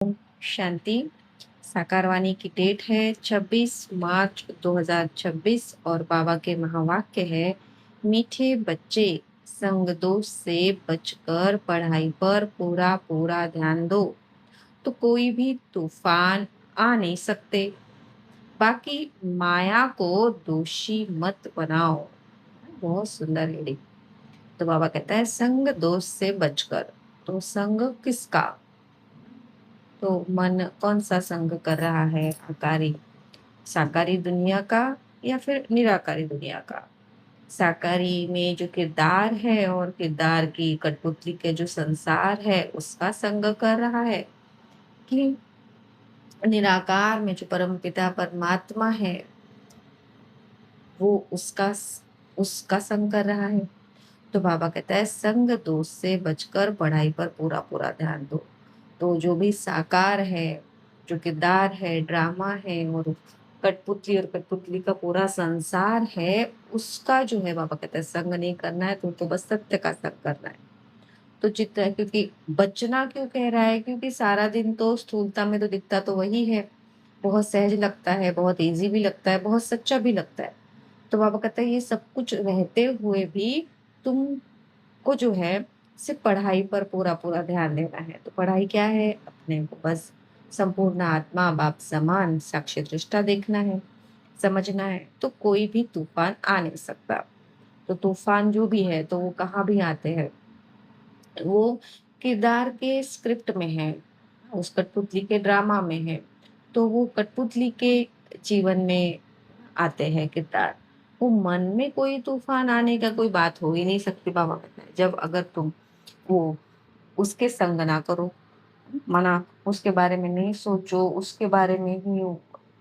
शांति। साकारवाणी की डेट है 26 मार्च 2026 और बाबा के महावाक्य है, मीठे बच्चे संग दोष से बचकर पढ़ाई पर पूरा पूरा ध्यान दो तो कोई भी तूफान आ नहीं सकते। बाकी माया को दोषी मत बनाओ। बहुत सुंदर है। तो बाबा कहता है संग दोष से बचकर। तो संग किसका? तो मन कौन सा संग कर रहा है? आकारी साकारी दुनिया का या फिर निराकारी दुनिया का? साकारी में जो किरदार है और किरदार की कठपुतली के जो संसार है उसका संग कर रहा है, कि निराकार में जो परमपिता परमात्मा है वो उसका संग कर रहा है। तो बाबा कहता है संग दोष से बचकर पढ़ाई पर पूरा पूरा ध्यान दो। तो जो भी साकार है, जो किरदार है, ड्रामा है और कठपुतली और कठपुतली का पूरा संसार है, उसका जो है बाबा कहता है संग नहीं करना है, तुमको बस सत्य का संग करना है। तो चित्त है, क्योंकि बचना क्यों कह रहा है? क्योंकि सारा दिन तो स्थूलता में तो दिखता तो वही है, बहुत सहज लगता है, बहुत इजी भी लगता है, बहुत सच्चा भी लगता है। तो बाबा कहता है ये सब कुछ रहते हुए भी तुमको जो है सिर्फ पढ़ाई पर पूरा पूरा ध्यान देना है। तो पढ़ाई क्या है? अपने को बस संपूर्ण आत्मा बाप समान साक्षी दृष्टा देखना है, समझना है। तो कोई भी तूफान आ नहीं सकता। तो तूफान जो भी है तो वो कहाँ भी आते हैं, वो किरदार के स्क्रिप्ट में है, उस कठपुतली के ड्रामा में है। तो वो कठपुतली के जीवन में आते हैं किरदार। वो मन में कोई तूफान आने का कोई बात हो ही नहीं सकती। बाबा कहते हैं जब अगर तुम वो उसके संग ना करो, मना उसके बारे में नहीं सोचो, उसके बारे में ही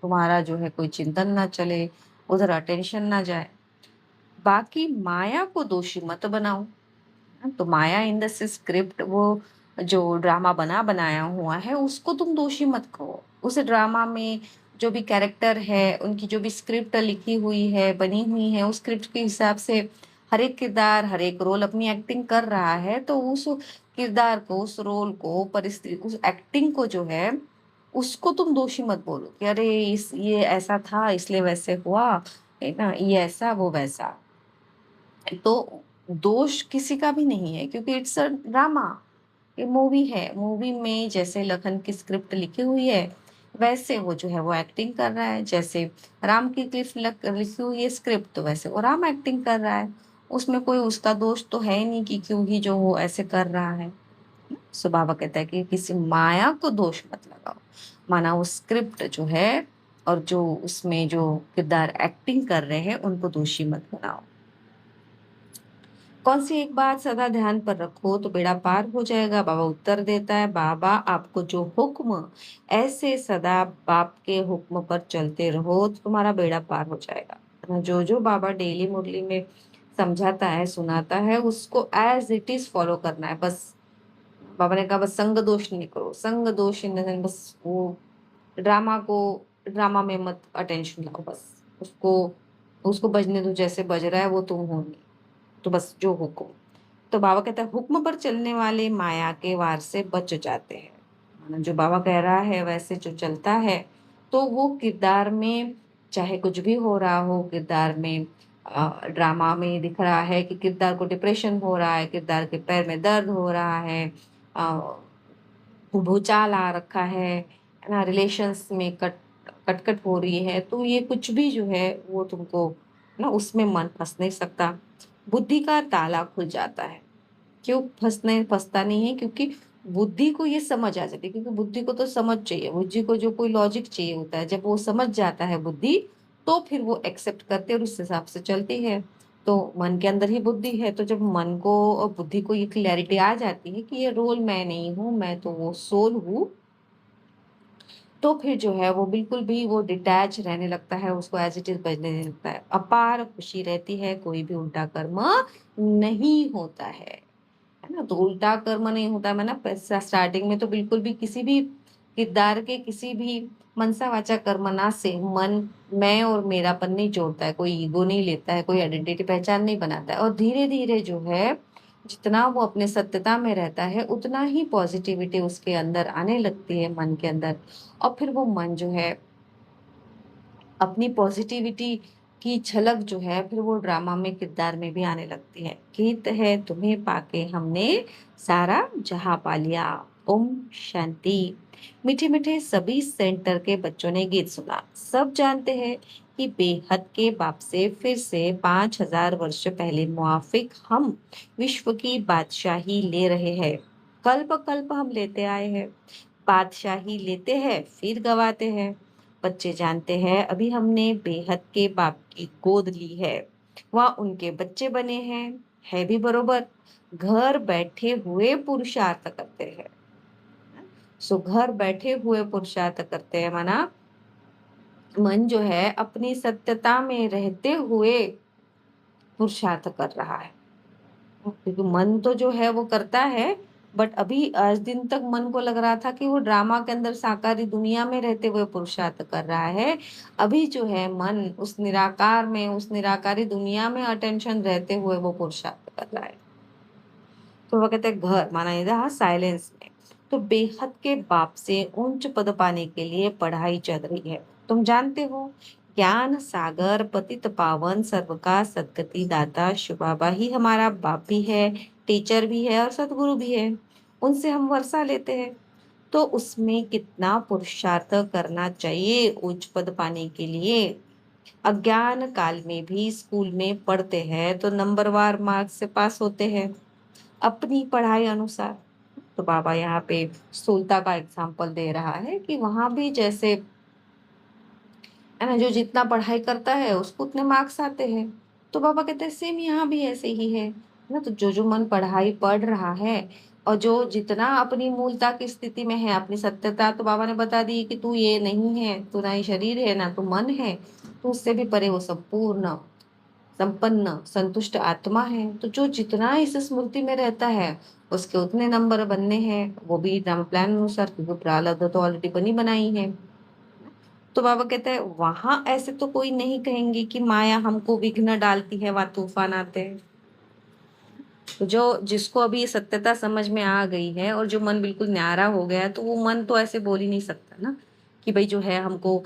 तुम्हारा जो है कोई चिंतन ना चले, उधर अटेंशन ना जाए। बाकी माया को दोषी मत बनाओ। तो माया इन द स्क्रिप्ट, वो जो ड्रामा बनाया हुआ है उसको तुम दोषी मत कहो। उस ड्रामा में जो भी कैरेक्टर है, उनकी जो भी स्क्रिप्ट लिखी हुई है, बनी हुई है, उस स्क्रिप्ट के हिसाब से हर एक किरदार हर एक रोल अपनी एक्टिंग कर रहा है। तो उस किरदार को, उस रोल को, परिस्थिति, उस एक्टिंग को जो है उसको तुम दोषी मत बोलो कि अरे इस ये ऐसा था इसलिए वैसे हुआ, है ना, ये ऐसा वो वैसा। तो दोष किसी का भी नहीं है, क्योंकि इट्स अ ड्रामा, ये मूवी है। मूवी में जैसे लखन की स्क्रिप्ट लिखी हुई है वैसे वो जो है वो एक्टिंग कर रहा है। जैसे राम की लिखी हुई है स्क्रिप्ट, तो वैसे वो राम एक्टिंग कर रहा है। उसमें कोई उसका दोष तो है ही नहीं कि क्यों ही जो वो ऐसे कर रहा है। सो बाबा कहता है कि किसी माया को दोष मत लगाओ। माना वो स्क्रिप्ट जो है और जो उसमें जो किरदार एक्टिंग कर रहे हैं उनको दोषी मत बनाओ। कौन सी एक बात सदा ध्यान पर रखो तो बेड़ा पार हो जाएगा? बाबा उत्तर देता है, बाबा आपको जो हुक्म, ऐसे सदा बाप के हुक्म पर चलते रहो तो तुम्हारा बेड़ा पार हो जाएगा। जो जो बाबा डेली मुरली में समझाता है, सुनाता है, उसको एज इट इज फॉलो करना है बस। बाबा ने कहा बस संग दोष नहीं करो। संग दोष इन द सेंस बस वो ड्रामा को, ड्रामा में मत अटेंशन लाओ, बस उसको उसको बजने दो, जैसे बज रहा है वो तुम हो नहीं। तो बस जो हुक्म। तो बाबा कहता है हुक्म पर चलने वाले माया के वार से बच जाते हैं। माना जो बाबा कह रहा है वैसे जो चलता है तो वो किरदार में चाहे कुछ भी हो रहा हो, किरदार में ड्रामा में दिख रहा है कि किरदार को डिप्रेशन हो रहा है, किरदार के पैर में दर्द हो रहा है, अ, भूचाल आ रखा है ना, रिलेशंस में कटकट हो रही है, तो ये कुछ भी जो है वो तुमको ना उसमें मन फंस नहीं सकता। बुद्धि का ताला खुल जाता है। क्यों फंसता नहीं है? क्योंकि बुद्धि को ये समझ आ जाती है, क्योंकि बुद्धि को तो समझ चाहिए, बुद्धि को जो कोई लॉजिक चाहिए होता है, जब वो समझ जाता है बुद्धि, तो फिर वो एक्सेप्ट करते और उस हिसाब से चलती है। तो मन के अंदर ही बुद्धि है, तो जब मन को और बुद्धि को ये क्लैरिटी आ जाती है कि ये रोल मैं नहीं हूँ, मैं तो वो सोल हूँ, तो फिर जो है वो बिल्कुल भी वो डिटैच रहने लगता है, उसको एज इट इज बजने लगता है। अपार खुशी रहती है, कोई भी उल्टा कर्म नहीं होता है ना। तो उल्टा कर्म नहीं होता है ना, स्टार्टिंग में तो बिल्कुल भी किसी भी किरदार के किसी भी मनसा वाचा कर्मणा से मन मैं और मेरापन नहीं जोड़ता है, कोई ईगो नहीं लेता है, कोई आइडेंटिटी पहचान नहीं बनाता है। और धीरे धीरे जो है जितना वो अपने सत्यता में रहता है उतना ही पॉजिटिविटी उसके अंदर आने लगती है मन के अंदर। और फिर वो मन जो है अपनी पॉजिटिविटी की झलक जो है फिर वो ड्रामा में किरदार में भी आने लगती है। गीत है तुम्हें पाके हमने सारा जहां पा लिया। ओम शांति। मीठे मीठे सभी सेंटर के बच्चों ने गीत सुना। सब जानते हैं कि बेहद के बाप से फिर से 5,000 वर्ष पहले मुआफिक हम विश्व की बादशाही ले रहे हैं। कल्प कल्प हम लेते आए हैं, बादशाही लेते हैं फिर गवाते हैं। बच्चे जानते हैं अभी हमने बेहद के बाप की गोद ली है, वहाँ उनके बच्चे बने हैं। है भी बरोबर। घर बैठे हुए पुरुषार्थ करते हैं। सो घर बैठे हुए पुरुषार्थ करते हैं माना मन जो है अपनी सत्यता में रहते हुए पुरुषार्थ कर रहा है। क्योंकि मन तो जो है वो करता है, बट अभी आज दिन तक मन को लग रहा था कि वो ड्रामा के अंदर साकारी दुनिया में रहते हुए पुरुषार्थ कर रहा है। अभी जो है मन उस निराकार में, उस निराकारी दुनिया में अटेंशन रहते हुए वो पुरुषार्थ कर रहा है। तो वो कहते हैं घर माना इधर साइलेंस में। तो बेहद के बाप से उच्च पद पाने के लिए पढ़ाई चल रही है। तुम जानते हो ज्ञान सागर पतित पावन सर्व का सद्गति दाता शुभाबा ही हमारा बाप भी है, टीचर भी है और सदगुरु भी है। उनसे हम वर्षा लेते हैं। तो उसमें कितना पुरुषार्थ करना चाहिए उच्च पद पाने के लिए। अज्ञान काल में भी स्कूल में पढ़ते हैं तो नंबरवार मार्क्स से पास होते हैं अपनी पढ़ाई अनुसार। तो बाबा यहाँ पे स्थूलता का एग्जाम्पल दे रहा है कि वहां भी जैसे है ना, जो जितना पढ़ाई करता है उसको उतने मार्क्स आते हैं। तो बाबा कहते हैं सेम यहाँ भी ऐसे ही है ना। तो जो जो मन पढ़ाई पढ़ रहा है और जो जितना अपनी मूलता की स्थिति में है, अपनी सत्यता तो बाबा ने बता दी कि तू ये नहीं है, तू ना ही शरीर है ना तू मन है, तो उससे भी परे वो संपूर्ण संपन्न संतुष्ट आत्मा है। तो जो जितना इस स्मृति में रहता है उसके उतने नंबर बनने हैं, वो भी नाम प्लान अनुसार, क्योंकि प्रारब्ध तो ऑलरेडी बनी बनाई है। तो बाबा कहते हैं वहां ऐसे तो कोई नहीं कहेंगे कि माया हमको विघ्न डालती है, वहां तूफान आते हैं। तो जो जिसको अभी ये सत्यता समझ में आ गई है और जो मन बिल्कुल न्यारा हो गया है, तो वो मन तो ऐसे बोल ही नहीं सकता ना कि भाई जो है हमको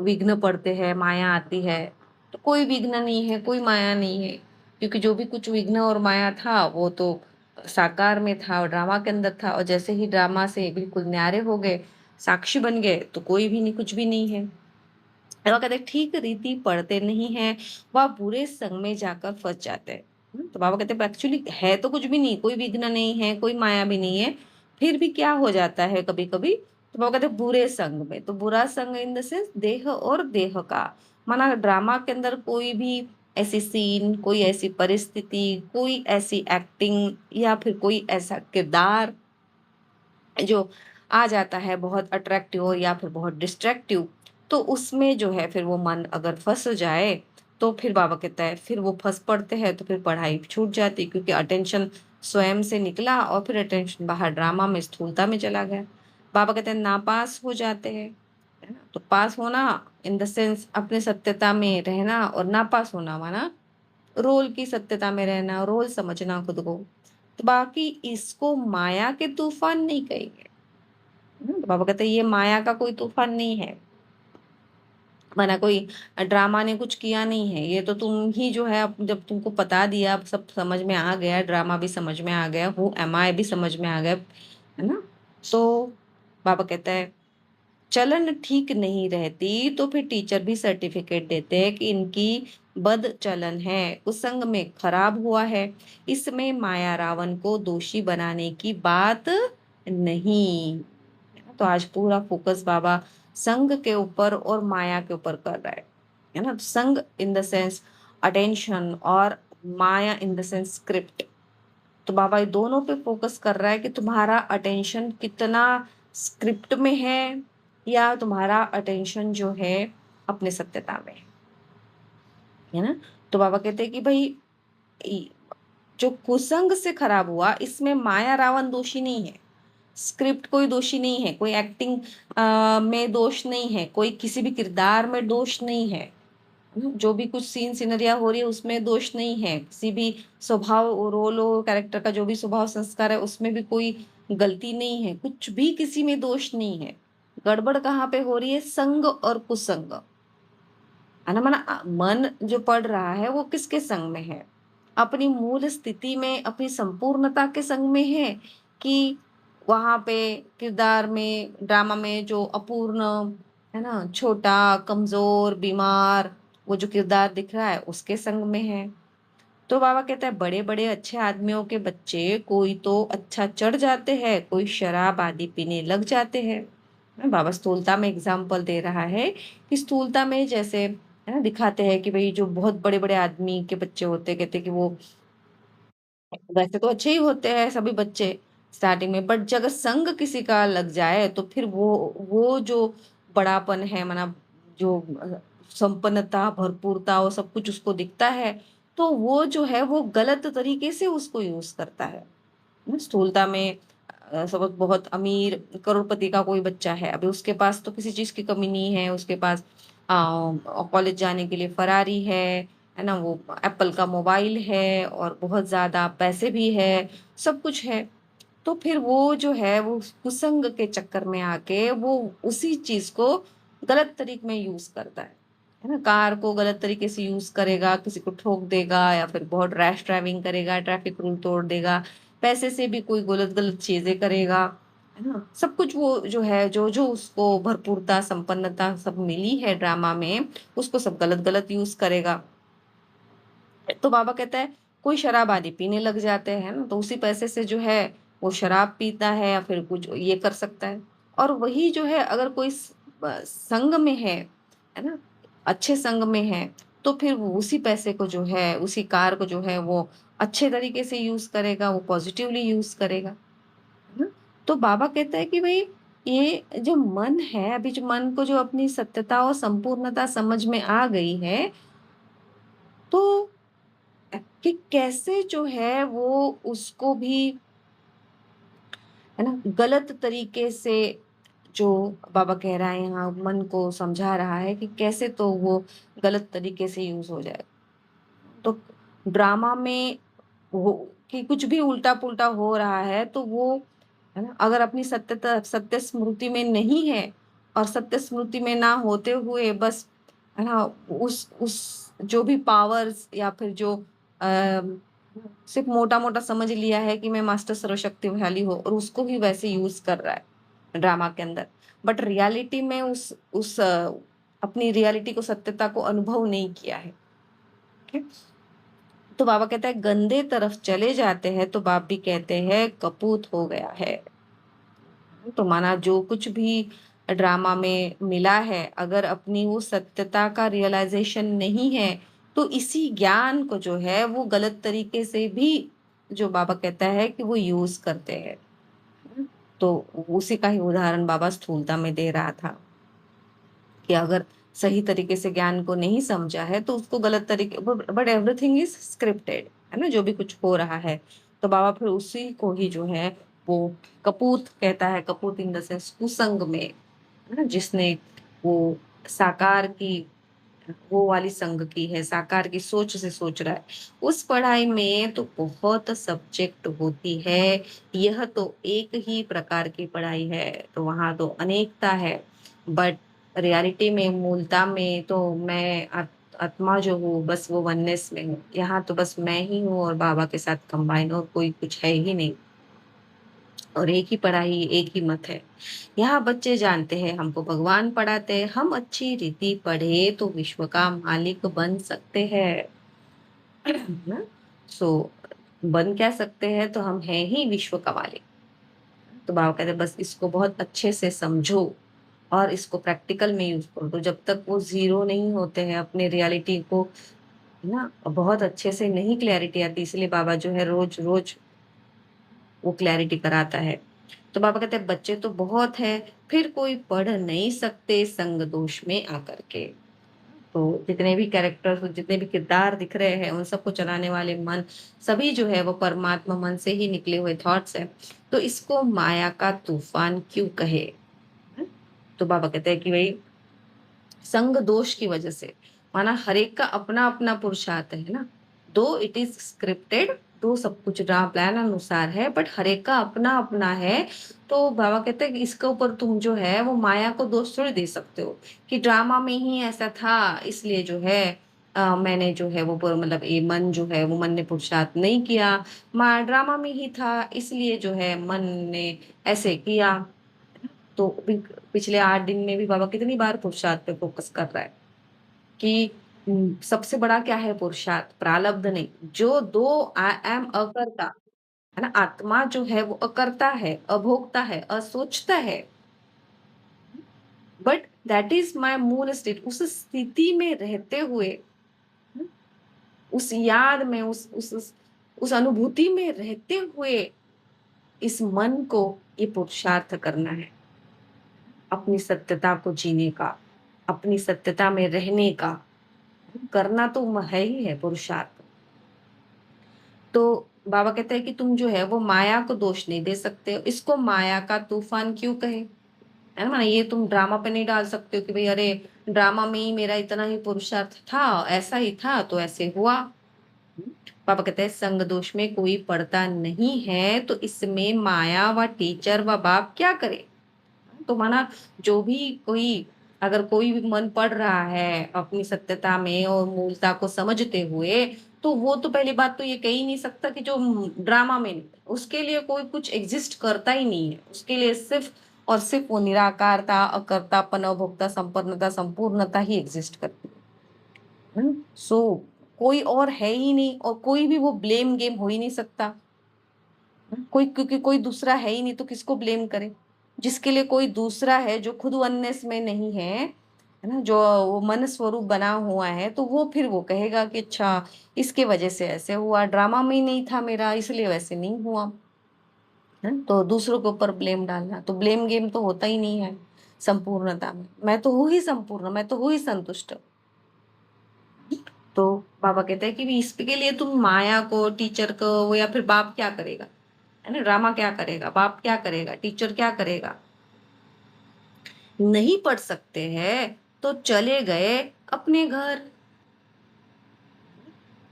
विघ्न पड़ते हैं, माया आती है। तो कोई विघ्न नहीं है, कोई माया नहीं है। क्योंकि जो भी कुछ विघ्न और माया था वो तो साकार में था और ड्रामा के अंदर था, और जैसे ही ड्रामा से बिल्कुल न्यारे हो गए, साक्षी बन गए, तो कोई भी नहीं, कुछ भी नहीं है। और वो कहते हैं, ठीक रीति पढ़ते नहीं है, वह बुरे संग में जाकर फंस जाते हैं। तो बाबा कहते हैं एक्चुअली है तो कुछ भी नहीं, कोई विघ्न नहीं है, कोई माया भी नहीं है, फिर भी क्या हो जाता है कभी कभी। तो बाबा कहते हैं बुरे संग में। तो बुरा संग इन द सेंस देह और देह का, माना ड्रामा के अंदर कोई भी ऐसी सीन, कोई ऐसी परिस्थिति, कोई ऐसी एक्टिंग या फिर कोई ऐसा किरदार जो आ जाता है बहुत अट्रैक्टिव या फिर बहुत डिस्ट्रैक्टिव, तो उसमें जो है फिर वो मन अगर फंस जाए, तो फिर बाबा कहता है फिर वो फंस पड़ते हैं, तो फिर पढ़ाई छूट जाती, क्योंकि अटेंशन स्वयं से निकला और फिर अटेंशन बाहर ड्रामा में, स्थूलता में चला गया। बाबा कहते हैं नापास हो जाते हैं, है ना। तो पास होना इन द सेंस अपने सत्यता में रहना, और नापास होना माना रोल की सत्यता में रहना, रोल समझना खुद को। तो बाकी इसको माया के तूफान नहीं कहेंगे। तो बाबा कहते हैं ये माया का कोई तूफान नहीं है, माना कोई ड्रामा ने कुछ किया नहीं है, ये तो तुम ही जो है जब तुमको बता दिया, अब सब समझ में आ गया, ड्रामा भी समझ में आ गया, हु एम आई भी समझ में आ गया, है ना। तो बाबा कहता है चलन ठीक नहीं रहती तो फिर टीचर भी सर्टिफिकेट देते हैं कि इनकी बद चलन है, कुसंग में खराब हुआ है। इसमें माया रावण को दोषी बनाने की बात नहीं। तो आज पूरा फोकस बाबा संग के ऊपर और माया के ऊपर कर रहा है ना। तो संग इन द सेंस अटेंशन, और माया इन द सेंस स्क्रिप्ट। तो बाबा ये दोनों पे फोकस कर रहा है कि तुम्हारा अटेंशन कितना स्क्रिप्ट में है, या तुम्हारा अटेंशन जो है अपने सत्यता में है ना। तो बाबा कहते हैं कि भाई जो कुसंग से खराब हुआ, इसमें माया रावण दोषी नहीं है, स्क्रिप्ट कोई दोषी नहीं है, कोई एक्टिंग में दोष नहीं है, कोई किसी भी किरदार में दोष नहीं है। जो भी कुछ सीन सिनरिया हो रही है उसमें दोष नहीं है, किसी भी स्वभाव रोल और कैरेक्टर का जो भी स्वभाव संस्कार है उसमें भी कोई गलती नहीं है, कुछ भी किसी में दोष नहीं है। गड़बड़ कहाँ पे हो रही है? संग और कुसंग, है ना। मन जो पढ़ रहा है वो किसके संग में है? अपनी मूल स्थिति में, अपनी संपूर्णता के संग में है, कि वहां पे किरदार में, ड्रामा में जो अपूर्ण, है ना, छोटा, कमजोर, बीमार, वो जो किरदार दिख रहा है उसके संग में है। तो बाबा कहता है बड़े बड़े अच्छे आदमियों के बच्चे कोई तो अच्छा चढ़ जाते हैं, कोई शराब आदि पीने लग जाते हैं। बाबा स्थूलता में एग्जाम्पल दे रहा है कि स्थूलता में जैसे, है ना, दिखाते हैं कि भाई जो बहुत बड़े बड़े आदमी के बच्चे होते, कहते कि वो वैसे तो अच्छे ही होते हैं सभी बच्चे स्टार्टिंग में, बट अगर संग किसी का लग जाए तो फिर वो जो बड़ापन है, जो संपन्नता, भरपूरता, वो सब कुछ उसको दिखता है, तो वो जो है वो गलत तरीके से उसको यूज करता है। स्थूलता में सपोज बहुत अमीर करोड़पति का कोई बच्चा है, अभी उसके पास तो किसी चीज की कमी नहीं है, उसके पास कॉलेज जाने के लिए फरारी है ना, वो एप्पल का मोबाइल है और बहुत ज्यादा पैसे भी है, सब कुछ है। तो फिर वो जो है वो कुसंग के चक्कर में आके वो उसी चीज को गलत तरीके में यूज करता है ना। कार को गलत तरीके से यूज करेगा, किसी को ठोक देगा या फिर बहुत रैश ड्राइविंग करेगा, ट्रैफिक रूल तोड़ देगा, पैसे से भी कोई गलत गलत चीजें करेगा, है ना। सब कुछ वो जो है, जो जो उसको भरपूरता, संपन्नता सब मिली है ड्रामा में, उसको सब गलत गलत यूज करेगा। तो बाबा कहता है कोई शराब आदि पीने लग जाते हैं ना, तो उसी पैसे से जो है वो शराब पीता है या फिर कुछ ये कर सकता है। और वही जो है अगर कोई संग में है ना, अच्छे संग में है, तो फिर वो उसी पैसे को जो है, उसी कार को जो है वो अच्छे तरीके से यूज करेगा, वो पॉजिटिवली यूज करेगा, है ना। तो बाबा कहता है कि भाई ये जो मन है, अभी जो मन को जो अपनी सत्यता और संपूर्णता समझ में आ गई है, तो कि कैसे जो है वो उसको भी, है ना, गलत तरीके से, जो बाबा कह रहा है यहाँ, मन को समझा रहा है कि कैसे तो वो गलत तरीके से यूज हो जाए। तो ड्रामा में वो कि कुछ भी उल्टा पुल्टा हो रहा है तो वो, है ना, अगर अपनी सत्यता, सत्य स्मृति में नहीं है, और सत्य स्मृति में ना होते हुए बस, है ना, उस जो भी पावर्स या फिर जो सिर्फ मोटा मोटा समझ लिया है कि मैं मास्टर सर्वशक्तिशाली हूँ और उसको ही वैसे यूज कर रहा है ड्रामा के अंदर, बट रियलिटी में उस अपनी रियलिटी को, सत्यता को अनुभव नहीं किया है। ठीक है? तो बाबा कहता है गंदे तरफ चले जाते हैं तो बाप भी कहते हैं कपूत हो गया है। तो माना जो कुछ भी ड्रामा में मिला है, अगर अपनी वो सत्यता का रियलाइजेशन नहीं है, तो इसी ज्ञान को जो है वो गलत तरीके से भी, जो बाबा कहता है कि वो यूज करते हैं। तो उसी का ही उदाहरण बाबा स्थूलता में दे रहा था कि अगर सही तरीके से ज्ञान को नहीं समझा है तो उसको गलत तरीके, बट एवरीथिंग इज स्क्रिप्टेड, है ना, जो भी कुछ हो रहा है। तो बाबा फिर उसी को ही जो है वो कपूत कहता है, कपूत इन द सेंस कुसंग में, है ना, जिसने वो साकार की, वो वाली संग की है, साकार की सोच से सोच रहा है। उस पढ़ाई में तो बहुत सब्जेक्ट होती है, यह तो एक ही प्रकार की पढ़ाई है, तो वहां तो अनेकता है, बट रियलिटी में, मूलता में तो मैं आत्मा जो हूँ बस वो वननेस में हूँ, यहाँ तो बस मैं ही हूँ और बाबा के साथ कंबाइन, और कोई कुछ है ही नहीं, और एक ही पढ़ाई, एक ही मत है। यहाँ बच्चे जानते हैं हमको भगवान पढ़ाते हैं, हम अच्छी रीति पढ़े तो विश्व का मालिक बन सकते हैं ना। सो बन क्या सकते हैं, तो हम हैं ही विश्व का मालिक। तो बाबा कहते हैं बस इसको बहुत अच्छे से समझो और इसको प्रैक्टिकल में यूज करो। तो जब तक वो जीरो नहीं होते हैं अपने रियलिटी को, है ना, बहुत अच्छे से नहीं क्लैरिटी आती, इसलिए बाबा जो है रोज रोज वो क्लैरिटी कराता है। तो बाबा कहते हैं बच्चे तो बहुत है, फिर कोई पढ़ नहीं सकते संग दोष में आकर के। तो जितने भी कैरेक्टर्स, जितने भी किरदार दिख रहे हैं, उन सबको चलाने वाले मन सभी जो है वो परमात्मा मन से ही निकले हुए थॉट्स है। तो इसको माया का तूफान क्यों कहे? हैं? तो बाबा कहते हैं कि भाई संग दोष की वजह से, माना हर एक का अपना अपना पुरुषार्थ है ना। दो इट इज स्क्रिप्टेड, दो सब कुछ प्लान अनुसार है, बट हर एक का अपना अपना है। तो बाबा कहते हैं कि इसके ऊपर तुम जो है वो माया को दोष थोड़ी दे सकते हो कि ड्रामा में ही ऐसा था, इसलिए जो है मैंने जो है वो मतलब ये मन जो है वो मन ने पुरुषार्थ नहीं किया। माँ ड्रामा में ही था इसलिए जो है मन ने ऐसे किया। तो पिछले 8 दिन में भी बाबा कितनी बार पुरुषार्थ पे फोकस कर रहा है कि सबसे बड़ा क्या है पुरुषार्थ, प्रारब्ध नहीं। जो दो आई एम अकर्ता है ना, आत्मा जो है वो अकर्ता है, अभोक्ता है, असोचता है, बट दैट इज माय मूल स्टेट। उस स्थिति में रहते हुए, उस याद में, उस अनुभूति में रहते हुए इस मन को ये पुरुषार्थ करना है, अपनी सत्यता को जीने का, अपनी सत्यता में रहने का करना तो है ही है पुरुषार्थ। तो बाबा कहते हैं कि तुम जो है वो माया को दोष नहीं दे सकते हो, इसको माया का तूफान क्यों कहे, है ना। ये तुम ड्रामा पे नहीं डाल सकते हो कि भाई अरे ड्रामा में ही मेरा इतना ही पुरुषार्थ था, ऐसा ही था तो ऐसे हुआ। पापा कहते हैं संग दोष में कोई पड़ता नहीं है, तो इसमें माया व टीचर व बाप क्या करे। तो माना जो भी कोई, अगर कोई भी मन पड़ रहा है अपनी सत्यता में और मूलता को समझते हुए, तो वो तो पहली बात तो ये कह ही नहीं सकता कि जो ड्रामा में नहीं, उसके लिए कोई कुछ एग्जिस्ट करता ही नहीं है। उसके लिए सिर्फ और सिर्फ वो निराकारता, अकर्तापन, अभोक्ता, संपन्नता, संपूर्णता ही एग्जिस्ट करती है। सो कोई और है ही नहीं, और कोई भी वो ब्लेम गेम हो ही नहीं सकता। कोई, क्योंकि कोई दूसरा है ही नहीं तो किसको ब्लेम करे। जिसके लिए कोई दूसरा है जो खुद वननेस में नहीं है ना, जो वो मन स्वरूप बना हुआ है, तो वो फिर वो कहेगा कि अच्छा इसके वजह से ऐसे हुआ, ड्रामा में ही नहीं था मेरा इसलिए वैसे नहीं हुआ। है तो दूसरों के ऊपर ब्लेम डालना, तो ब्लेम गेम तो होता ही नहीं है संपूर्णता में। मैं तो हूँ ही संपूर्ण, मैं तो हूँ ही संतुष्ट। तो बाबा कहते हैं कि इसके लिए तुम माया को, टीचर को, या फिर बाप क्या करेगा, है ना, ड्रामा क्या करेगा, बाप क्या करेगा, टीचर क्या करेगा। नहीं पढ़ सकते हैं तो चले गए अपने घर।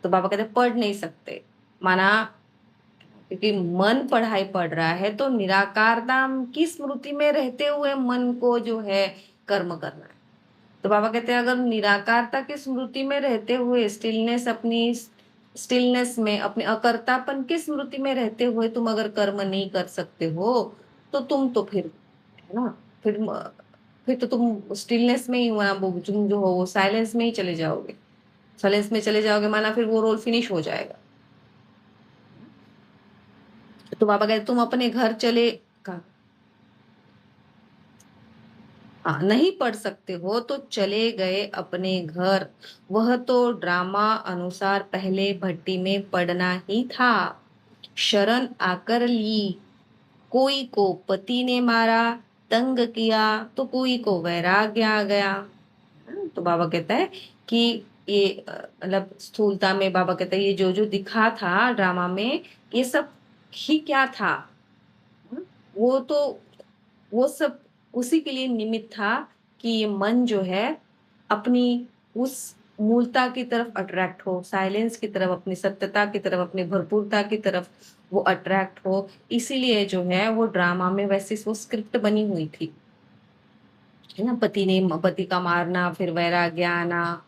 तो बाबा कहते पढ़ नहीं सकते, माना क्योंकि मन पढ़ाई पढ़ रहा है तो निराकारता की स्मृति में रहते हुए मन को जो है कर्म करना है। तो बाबा कहते हैं अगर निराकारता की स्मृति में रहते हुए, स्टिलनेस, अपनी स्टिलनेस में, अपने अकर्तापन की स्मृति में रहते हुए तुम अगर कर्म नहीं कर सकते हो, तो तुम तो फिर, है ना, फिर फिर तो तुम स्टिलनेस में ही वहां तुम जो हो वो साइलेंस में ही चले जाओगे। साइलेंस में चले जाओगे माना फिर वो रोल फिनिश हो जाएगा। तो बाबा कहते तुम अपने घर चले, कहा हाँ नहीं पढ़ सकते हो तो चले गए अपने घर। वह तो ड्रामा अनुसार पहले भट्टी में पड़ना ही था। शरण आकर ली, कोई को पति ने मारा, तंग किया, तो कोई को वैराग्य आ गया। तो बाबा कहता है कि ये मतलब स्थूलता में बाबा कहता है ये जो जो दिखा था ड्रामा में, ये सब ही क्या था। वो तो वो सब उसी के लिए निमित्त था कि ये मन जो है अपनी उस मूलता की तरफ अट्रैक्ट हो, साइलेंस की तरफ, अपनी सत्यता की तरफ, अपनी भरपूरता की तरफ वो अट्रैक्ट हो। इसीलिए जो है वो ड्रामा में वैसे वो स्क्रिप्ट बनी हुई थी, है ना, पति का मारना, फिर वैराग्य आना।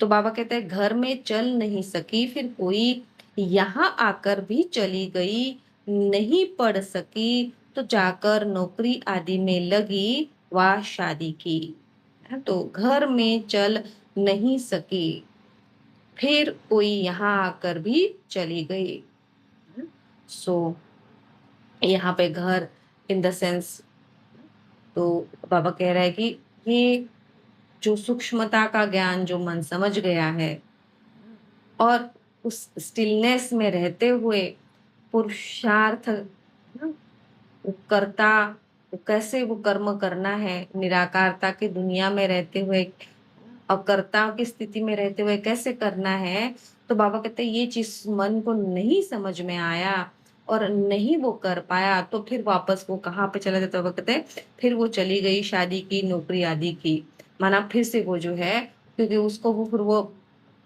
तो बाबा कहते हैं घर में चल नहीं सकी फिर कोई, यहाँ आकर भी चली गई, नहीं पढ़ सकी तो जाकर नौकरी आदि में लगी, व शादी की। तो घर में चल नहीं सकी फिर कोई, यहाँ आकर भी चली गई। सो यहाँ पे घर इन द सेंस, तो बाबा कह रहा है कि ये जो सूक्ष्मता का ज्ञान जो मन समझ गया है, और उस स्टिलनेस में रहते हुए पुरुषार्थ ना, वो करता, वो कैसे वो कर्म करना है, निराकारता की दुनिया में रहते हुए, अकर्ता की स्थिति में रहते हुए कैसे करना है। तो बाबा कहते हैं ये चीज मन को नहीं समझ में आया और नहीं वो कर पाया, तो फिर वापस वो कहाँ पे चला जाता है। बाबा कहते हैं फिर वो चली गई, शादी की, नौकरी आदि की। माना फिर से वो जो है, क्योंकि उसको वो फिर वो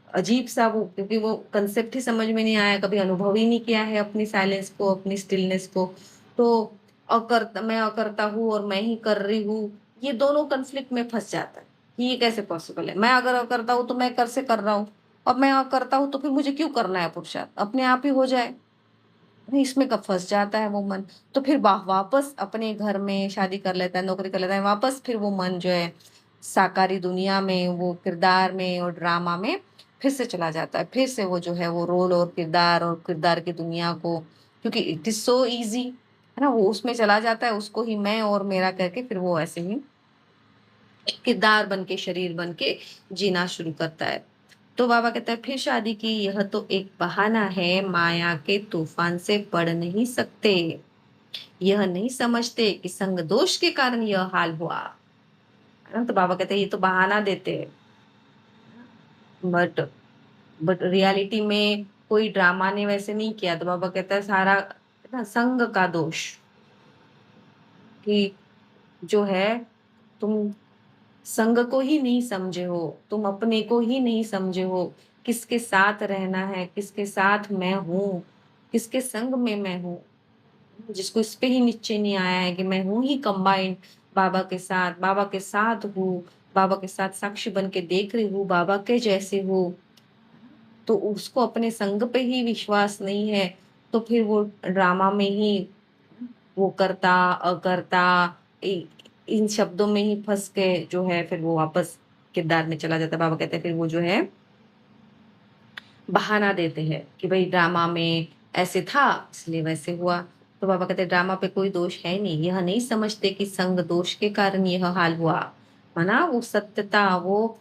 अजीब सा वो, क्योंकि वो कंसेप्ट ही समझ में नहीं आया, कभी अनुभव ही नहीं किया है अपनी साइलेंस को, अपनी स्टिलनेस को। तो मैं अकर्ता हूँ और मैं ही कर रही हूँ, ये दोनों कन्फ्लिक्ट में फंस जाता है कि ये कैसे पॉसिबल है। मैं अगर अकर्ता हूँ तो मैं कर से कर रहा हूँ, और मैं अकर्ता हूँ तो फिर मुझे क्यों करना है पुरुषार्थ, अपने आप ही हो जाए। इसमें कब फंस जाता है वो मन। तो फिर वापस अपने घर में शादी कर लेता है, नौकरी कर लेता है, वापस फिर वो मन जो है साकारी दुनिया में, वो किरदार में और ड्रामा में फिर से चला जाता है। फिर से वो जो है वो रोल और किरदार की दुनिया को, क्योंकि इट इज सो इजी है ना, वो उसमें चला जाता है, उसको ही मैं और मेरा करके फिर वो ऐसे ही किरदार बन के, शरीर बन के जीना शुरू करता है। तो बाबा कहता है फिर शादी की, यह तो एक बहाना है, माया के तूफान से पढ़ नहीं सकते। यह नहीं समझते कि संग दोष के कारण यह हाल हुआ, है ना। तो बाबा कहते हैं ये तो बहाना देते हैं, बट रियलिटी में कोई ड्रामा ने वैसे नहीं किया। तो बाबा कहता है सारा ना संग का दोष, कि जो है तुम संग को ही नहीं समझे हो, तुम अपने को ही नहीं समझे हो, किसके साथ रहना है, किसके साथ मैं हूँ, किसके संग में मैं हूँ। जिसको इस पे ही निश्चय नहीं आया है कि मैं हूँ ही कंबाइंड बाबा के साथ हूँ, बाबा के साथ साक्षी बन के देख रही हूँ, बाबा के जैसे हूँ। तो उसको अपने संग पे ही विश्वास नहीं है, तो फिर वो ड्रामा में ही वो करता अकर्ता, इ- इन शब्दों में ही फंस के जो है फिर वो वापस किरदार में चला जाता है। बाबा कहते हैं फिर वो जो है बहाना देते हैं कि भाई ड्रामा में ऐसे था इसलिए वैसे हुआ। तो बाबा कहते हैं ड्रामा पे कोई दोष है नहीं, यह नहीं समझते कि संग दोष के कारण यह हाल हुआ। माना वो सत्यता, वो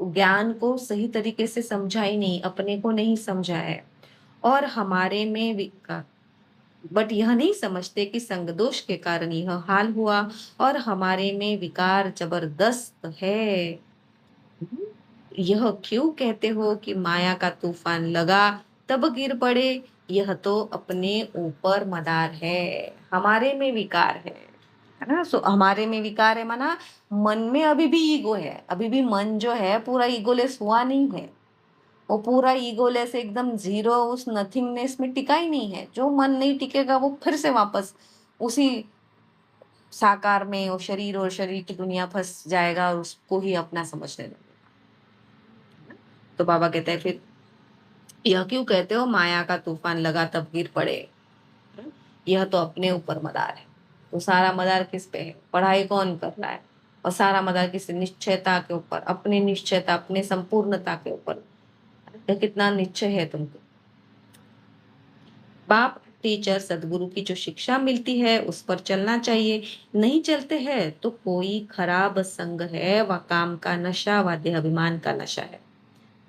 ज्ञान को सही तरीके से समझा ही नहीं, अपने को नहीं समझा है। और हमारे में बट यह नहीं समझते कि संग दोष के कारण यह हाल हुआ, और हमारे में विकार जबरदस्त है। यह क्यों कहते हो कि माया का तूफान लगा तब गिर पड़े, यह तो अपने ऊपर मदार है। हमारे में विकार है ना। सो हमारे में विकार है माना मन में अभी भी ईगो है, अभी भी मन जो है पूरा ईगोलेस हुआ नहीं है। वो पूरा ईगोलेस एकदम जीरो उस नथिंगनेस में टिका ही नहीं है। जो मन नहीं टिकेगा वो फिर से वापस उसी साकार में, वो शरीर और शरीर की दुनिया फंस जाएगा और उसको ही अपना समझने लगेगा। तो बाबा कहते हैं फिर यह क्यों कहते हो माया का तूफान लगा तब गिर पड़े, यह तो अपने ऊपर मदार है। तो सारा मदार किस पे है, पढ़ाई कौन कर रहा है, और सारा मदार किस निश्चयता के ऊपर, अपनी निश्चयता, अपने संपूर्णता के ऊपर। कितना निश्चय है तुमको। बाप टीचर सदगुरु की जो शिक्षा मिलती है उस पर चलना चाहिए, नहीं चलते हैं तो कोई खराब संग है, व काम का नशा व देहाभिमान का नशा है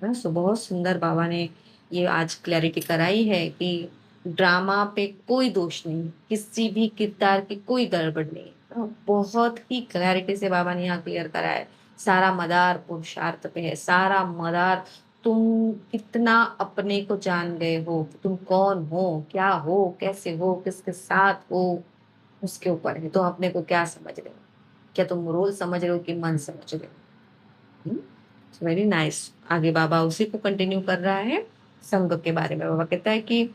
ना। सो बहुत सुंदर बाबा ने ये आज क्लैरिटी कराई है कि ड्रामा पे कोई दोष नहीं, किसी भी किरदार की कोई गड़बड़ नहीं। बहुत ही क्लैरिटी से बाबा ने यहाँ क्लियर करा है। सारा मदार पुरुषार्थ पे है, सारा मदार तुम कितना अपने को जान गए हो, तुम कौन हो, क्या हो, कैसे हो, किसके साथ हो, उसके ऊपर है। तो अपने को क्या समझ रहे हो, क्या तुम रोल समझ रहे हो कि मन समझ रहे हो। Very nice. आगे बाबा उसी को कंटिन्यू कर रहा है संग के बारे में। बाबा कहता है कि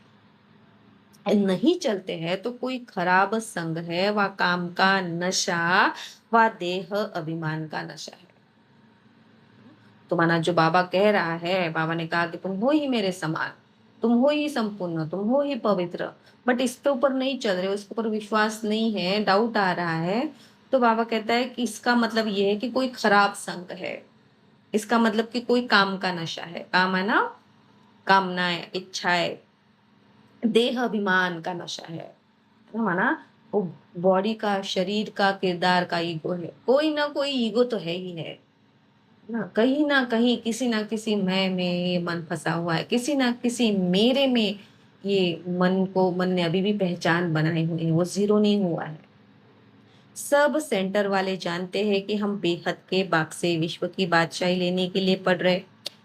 नहीं चलते हैं तो कोई खराब संग है, व काम का नशा व देह अभिमान का नशा है। तो माना जो बाबा कह रहा है, बाबा ने कहा कि तुम हो ही मेरे समान, तुम हो ही संपूर्ण, तुम हो ही पवित्र, बट इसके ऊपर नहीं चल रहे हो, इसके ऊपर विश्वास नहीं है, डाउट आ रहा है। तो बाबा कहता है कि इसका मतलब ये है कि कोई खराब संग है। इसका मतलब कि कोई काम का नशा है। काम है ना, कामनाएं, इच्छाएं, देह अभिमान का नशा है ना। माना वो बॉडी का, शरीर का, किरदार का ईगो है। कोई ना कोई ईगो तो है ही है ना कहीं किसी ना किसी मैं में ये मन फंसा हुआ है, किसी ना किसी मेरे में ये मन ने अभी भी पहचान बनाई हुई है, वो जीरो नहीं हुआ है। सब सेंटर वाले जानते हैं कि हम बेहद के बाग से विश्व की बादशाही लेने के लिए पढ़ रहे।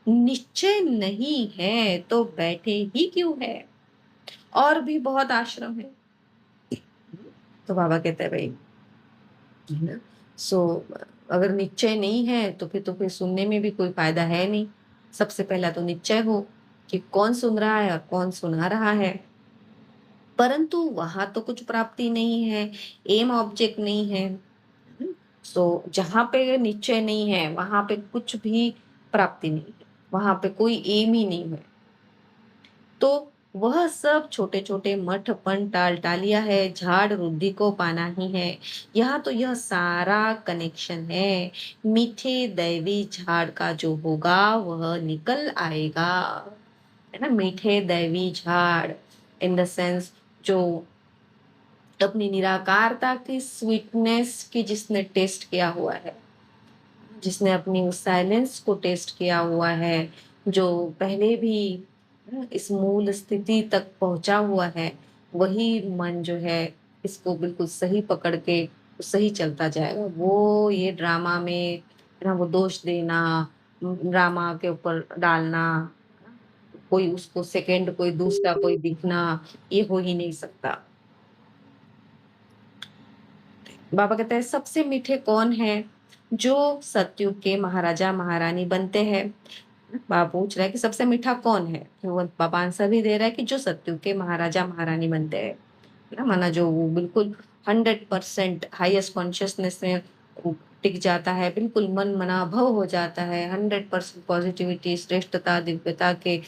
निश्चय नहीं है तो बैठे ही क्यों है, और भी बहुत आश्रम है। तो बाबा कहते हैं भाई, है ना, सो अगर निश्चय नहीं है तो फिर सुनने में भी कोई फायदा है नहीं। सबसे पहला तो निश्चय हो कि कौन सुन रहा है और कौन सुना रहा है। परंतु वहां तो कुछ प्राप्ति नहीं है, एम ऑब्जेक्ट नहीं है। सो जहां पे निश्चय नहीं है वहां पे कुछ भी प्राप्ति नहीं है, वहां पे कोई एम ही नहीं है। तो वह सब छोटे छोटे मठ पन टाल टालिया है, झाड़ रुद्धि को पाना ही है। यहाँ तो यह सारा कनेक्शन है। मीठे दैवी झाड़ का जो होगा वह निकल आएगा, है ना। मीठे दैवी झाड़ इन द सेंस जो अपनी निराकारता की स्वीटनेस की जिसने टेस्ट किया हुआ है, जिसने अपनी उस साइलेंस को टेस्ट किया हुआ है, जो पहले भी इस मूल स्थिति तक पहुंचा हुआ है, वही मन जो है इसको बिल्कुल सही पकड़ के सही चलता जाएगा। वो ये ड्रामा में है ना वो दोष देना, ड्रामा के ऊपर डालना, कोई उसको सेकंड कोई दूसरा कोई दिखना, ये हो ही नहीं सकता। बाबा कहते हैं सबसे मीठे कौन है? जो सतयुग के महाराजा महारानी बनते हैं। बाबा पूछ रहा है कि सबसे मीठा कौन है? तो वो बाबा आंसर भी दे रहा है कि जो सतयुग के महाराजा महारानी बनते हैं, है ना। माना जो वो बिल्कुल 100% हाईएस्ट कॉन्शियसनेस में टिक जाता है, बिल्कुल मन मना भव हो जाता है, 100% पॉजिटिविटी श्रेष्ठता दिव्यता के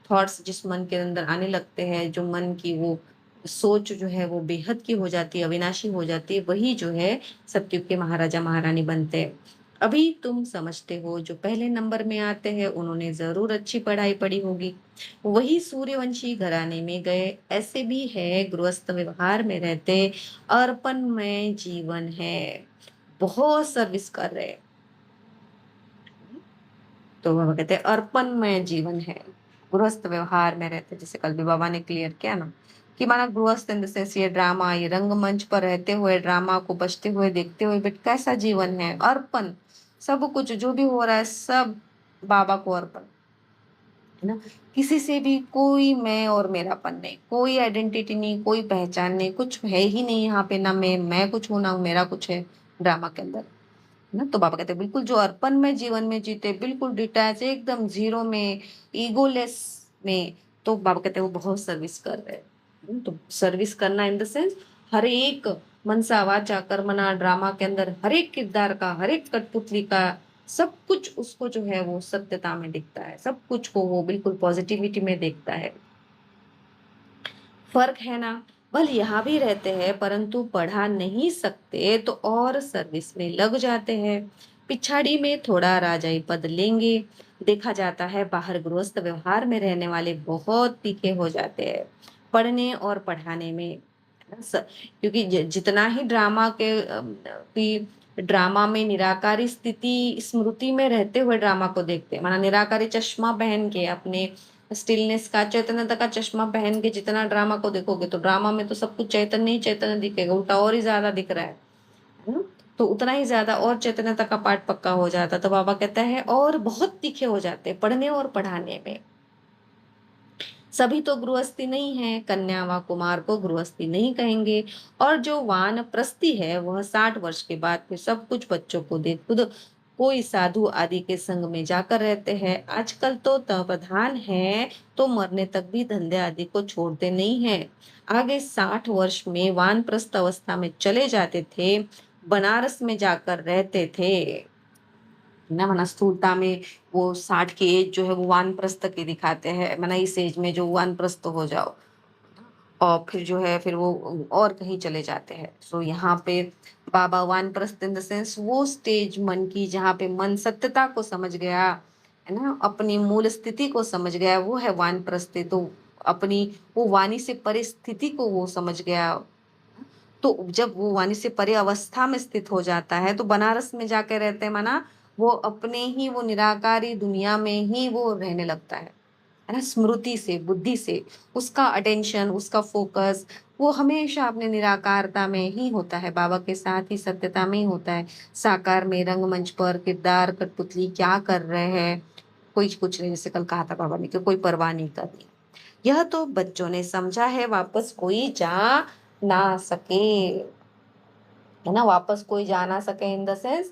थॉट्स जिस मन के अंदर आने लगते हैं, जो मन की वो सोच जो है वो बेहद की हो जाती है, अविनाशी हो जाती है, वही जो है सतयुग के महाराजा महारानी बनते हैं। अभी तुम समझते हो जो पहले नंबर में आते हैं उन्होंने जरूर अच्छी पढ़ाई पढ़ी होगी, वही सूर्यवंशी घराने में गए, ऐसे भी है गृहस्थ व्यवहार में रहते, अर्पण में जीवन है, बहुत सर्विस कर रहे। तो बाबा कहते हैं अर्पण में जीवन है, गृहस्थ व्यवहार में रहते, जैसे कल भी बाबा ने क्लियर किया ना कि माना गृहस्थ इन द सेंस ये ड्रामा, ये रंगमंच पर रहते हुए ड्रामा को बजते हुए देखते हुए बट कैसा जीवन है, अर्पण, सब कुछ जो भी हो रहा है सब बाबा को अर्पण, है ना। किसी से भी कोई मैं और मेरापन नहीं, कोई आइडेंटिटी नहीं, कोई पहचान नहीं, कुछ है ही नहीं यहाँ पे, ना मैं कुछ हूं ना मेरा कुछ है ड्रामा के अंदर, है ना। तो बाबा कहते हैं बिल्कुल जो अर्पण में जीवन में जीते, बिल्कुल डिटैच एकदम जीरो में, ईगोलेस में, तो बाबा कहते हैं वो बहुत सर्विस कर रहे हैं। तो सर्विस करना इन द सेंस हर एक मनसा वाचा कर्मणा ड्रामा के अंदर हर एक किरदार का, हर एक कठपुतली का, सब कुछ उसको जो है वो सत्यता में दिखता है, सब कुछ को वो बिल्कुल पॉजिटिविटी में देखता है। फर्क है ना। भले यहाँ भी रहते हैं परंतु पढ़ा नहीं सकते तो और सर्विस में लग जाते हैं, पिछाड़ी में थोड़ा राजाई पद लेंगे। देखा जाता है बाहर गृहस्थ व्यवहार में रहने वाले बहुत तीखे हो जाते हैं पढ़ने और पढ़ाने में, है ना। क्योंकि जितना ही ड्रामा के की ड्रामा में निराकारी स्थिति स्मृति में रहते हुए ड्रामा को देखते हैं, माना निराकारी चश्मा पहन के अपने स्टिलनेस का चैतन्यता का चश्मा पहन के जितना ड्रामा को देखोगे तो ड्रामा में तो सब कुछ चैतन्य ही चैतन्य दिखेगा, उल्टा और ही ज्यादा दिख रहा है ना। तो उतना ही ज्यादा और चैतन्यता का पाठ पक्का हो जाता, तो बाबा कहता है और बहुत तीखे हो जाते हैं पढ़ने और पढ़ाने में। सभी तो गृहस्थी नहीं है, कन्या व कुमार को गृहस्थी नहीं कहेंगे। और जो वानप्रस्थी है वह 60 वर्ष के बाद फिर सब कुछ बच्चों को दे खुद कोई साधु आदि के संग में जाकर रहते हैं। आजकल तो तत्वधान है तो मरने तक भी धंधे आदि को छोड़ते नहीं है। आगे 60 वर्ष में वानप्रस्थ अवस्था में चले जाते थे, बनारस में जाकर रहते थे, ना। माना स्थूलता में वो 60 की एज जो है वो वानप्रस्थ की दिखाते हैं, माना इस एज में जो वानप्रस्थ हो जाओ और फिर जो है फिर वो और कहीं चले जाते हैं। सो यहाँ पे बाबा वानप्रस्थ इन द सेंस वो स्टेज मन की जहाँ पे मन सत्यता को समझ गया, है ना, अपनी मूल स्थिति को समझ गया, वो है वानप्रस्थ। तो अपनी वो वाणी से परिस्थिति को वो समझ गया। तो जब वो वाणी से परे अवस्था में स्थित हो जाता है तो बनारस में जाके रहते हैं, माना वो अपने ही वो निराकारी दुनिया में ही वो रहने लगता है ना। स्मृति से बुद्धि से उसका अटेंशन उसका फोकस वो हमेशा अपने निराकारता में ही होता है, बाबा के साथ ही सत्यता में ही होता है। साकार में रंगमंच पर किरदार कठपुतली क्या कर रहे हैं, कोई कुछ नहीं, जैसे कल कहा था बाबा ने कि कोई परवाह नहीं करनी। यह तो बच्चों ने समझा है, वापस कोई जा ना सके। है ना, वापस कोई जा ना सके, इन द सेंस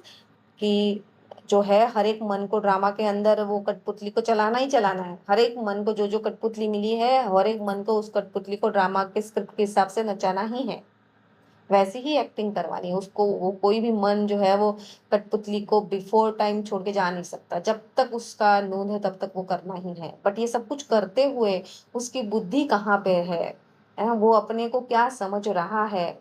कि जो है हर एक मन को ड्रामा के अंदर वो कठपुतली को चलाना ही चलाना है। हर एक मन को जो जो कठपुतली मिली है, हर एक मन को उस कठपुतली को ड्रामा के स्क्रिप्ट के हिसाब से नचाना ही है, वैसी ही एक्टिंग करवानी है उसको। वो कोई भी मन जो है वो कठपुतली को बिफोर टाइम छोड़ के जा नहीं सकता, जब तक उसका नून है तब तक वो करना ही है। बट ये सब कुछ करते हुए उसकी बुद्धि कहाँ पे है ना, वो अपने को क्या समझ रहा है,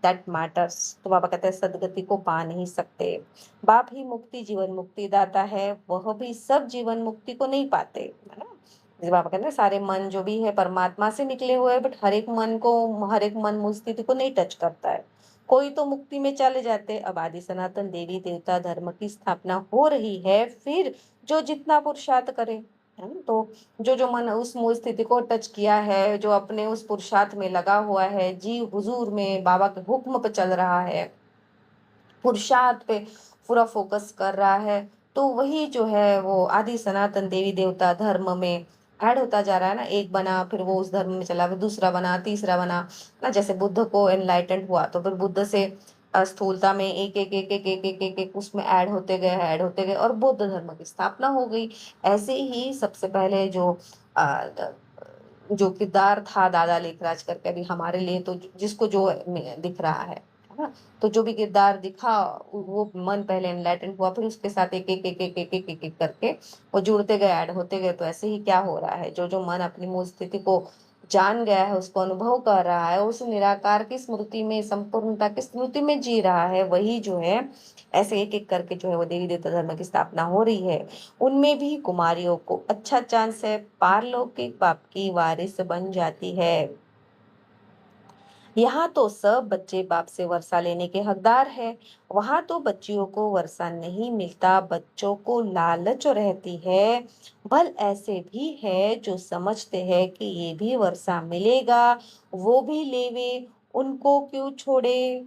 दैट मैटर्स। तो बाबा कहते हैं सदगति को पा नहीं सकते, बाप ही मुक्ति जीवन मुक्ति दाता है, वह भी सब जीवन मुक्ति को नहीं पाते, है ना। जैसे बाबा कहते हैं सारे मन जो भी है परमात्मा से निकले हुए हैं, बट हर एक मन मूल स्थिति को नहीं टच करता है। कोई तो मुक्ति में चले जाते। अब आदि सनातन देवी देवता धर्म की स्थापना हो रही है, फिर जो जितना पुरुषार्थ करे, है ना। तो जो जो मन उस मूल स्थिति को टच किया है, जो अपने उस पुरुषार्थ में लगा हुआ है, जी हुजूर में बाबा के हुक्म पे चल रहा है, पुरुषार्थ पे पूरा फोकस कर रहा है, तो वही जो है वो आदि सनातन देवी देवता धर्म में ऐड होता जा रहा है ना। एक बना, फिर वो उस धर्म में चला, फिर दूसरा बना, तीसरा बना ना। जैसे बुद्ध को एनलाइटेंड हुआ तो फिर बुद्ध से स्थूलता में एक एक एक एक एक एक एक, एक उसमें ऐड होते गए और बौद्ध धर्म की स्थापना हो गई। ऐसे ही सबसे पहले जो किरदार था दादा लेखराज करके, अभी हमारे लिए तो जिसको जो दिख रहा है ना, तो जो भी किरदार दिखा वो मन पहले एनलाइटेंड हुआ, फिर उसके साथ एक एक एक एक एक एक एक एक करके वो जुड़ते गए, ऐड होते गए। तो ऐसे ही क्या हो रहा है, जो जो मन अपनी मूल स्थिति को जान गया है, उसको अनुभव कर रहा है, उस निराकार की स्मृति में, संपूर्णता की स्मृति में जी रहा है, वही जो है ऐसे एक एक करके जो है वो देवी देवता धर्म की स्थापना हो रही है। उनमें भी कुमारियों को अच्छा चांस है, पारलौकिक बाप की वारिस बन जाती है। यहाँ तो सब बच्चे बाप से वर्षा लेने के हकदार है, वहां तो बच्चियों को वर्षा नहीं मिलता, बच्चों को लालच रहती है। भल ऐसे भी है जो समझते हैं कि ये भी वर्षा मिलेगा, वो भी लेवे, उनको क्यों छोड़े।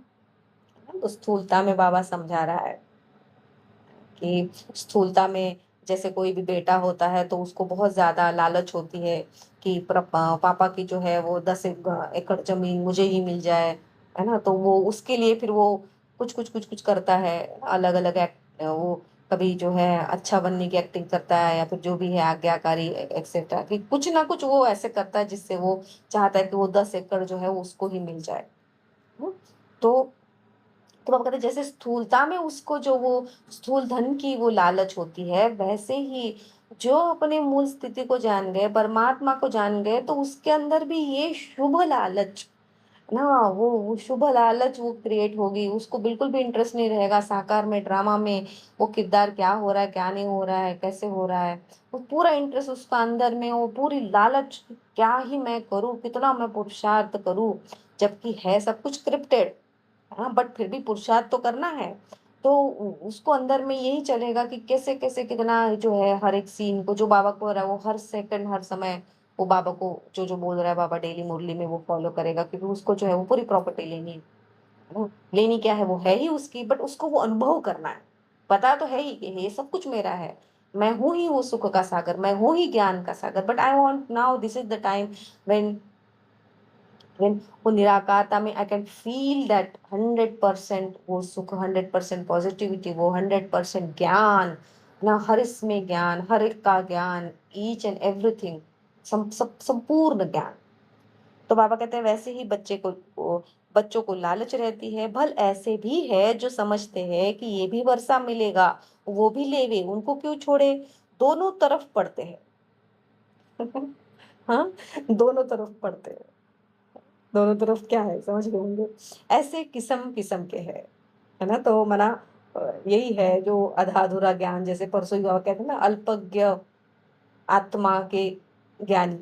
तो स्थूलता में बाबा समझा रहा है कि स्थूलता में जैसे कोई भी बेटा होता है तो उसको बहुत ज्यादा लालच होती है कि पापा की जो है वो 10 एकड़ जमीन मुझे ही मिल जाए, है ना। तो वो उसके लिए फिर वो कुछ कुछ करता है, अलग अलग एक्ट वो कभी जो है अच्छा बनने की एक्टिंग करता है, या फिर जो भी है आज्ञाकारी एक्सेट्रा, कि कुछ ना कुछ वो ऐसे करता है जिससे वो चाहता है कि वो 10 एकड़ जो है वो उसको ही मिल जाए। हम्म। तो तो बाबा कहते हैं जैसे स्थूलता में उसको जो वो स्थूल धन की वो लालच होती है, वैसे ही जो अपने मूल स्थिति को जान गए, परमात्मा को जान गए, तो उसके अंदर भी ये शुभ लालच ना, वो शुभ लालच वो क्रिएट होगी। उसको बिल्कुल भी इंटरेस्ट नहीं रहेगा साकार में, ड्रामा में, वो किरदार क्या हो रहा है क्या नहीं हो रहा है कैसे हो रहा है। वो पूरा इंटरेस्ट उसका अंदर में, वो पूरी लालच, क्या ही मैं करूं, कितना मैं पुरुषार्थ करूं, जबकि है सब कुछ स्क्रिप्टेड, हाँ, बट फिर भी पुरुषार्थ तो करना है। तो उसको अंदर में यही चलेगा कि कैसे कैसे कितना जो है हर एक सीन को जो बाबा को हो रहा है वो हर सेकंड हर समय वो बाबा को जो जो बोल रहा है बाबा डेली मुरली में वो फॉलो करेगा, क्योंकि उसको जो है वो पूरी प्रॉपर्टी लेनी है। लेनी क्या है, वो है ही उसकी, बट उसको वो अनुभव करना है। पता तो है ही कि ये सब कुछ मेरा है, मैं हूं ही वो सुख का सागर, मैं हूं ही ज्ञान का सागर, but I want now, this is the time when when वो निराकारता में आई कैन फील दैट 100% वो सुख, 100% पॉजिटिविटी, वो 100% ज्ञान ना, हर इसमें ज्ञान, हर एक का ज्ञान, ईच एंड एवरीथिंग, सब संपूर्ण ज्ञान। तो बाबा कहते हैं वैसे ही बच्चों को लालच रहती है। भल ऐसे भी है जो समझते हैं कि ये भी वर्षा मिलेगा, वो भी लेवे, उनको क्यों छोड़े। दोनों तरफ पढ़ते हैं। हाँ, दोनों तरफ पढ़ते हैं। दोनों तरफ क्या है समझ रहे होंगे, ऐसे किस्म किस्म के है ना। तो मना यही है जो आधा अधूरा ज्ञान, जैसे परसों ही बाबा कहते हैं ना, अल्पज्ञ आत्मा के ज्ञानी।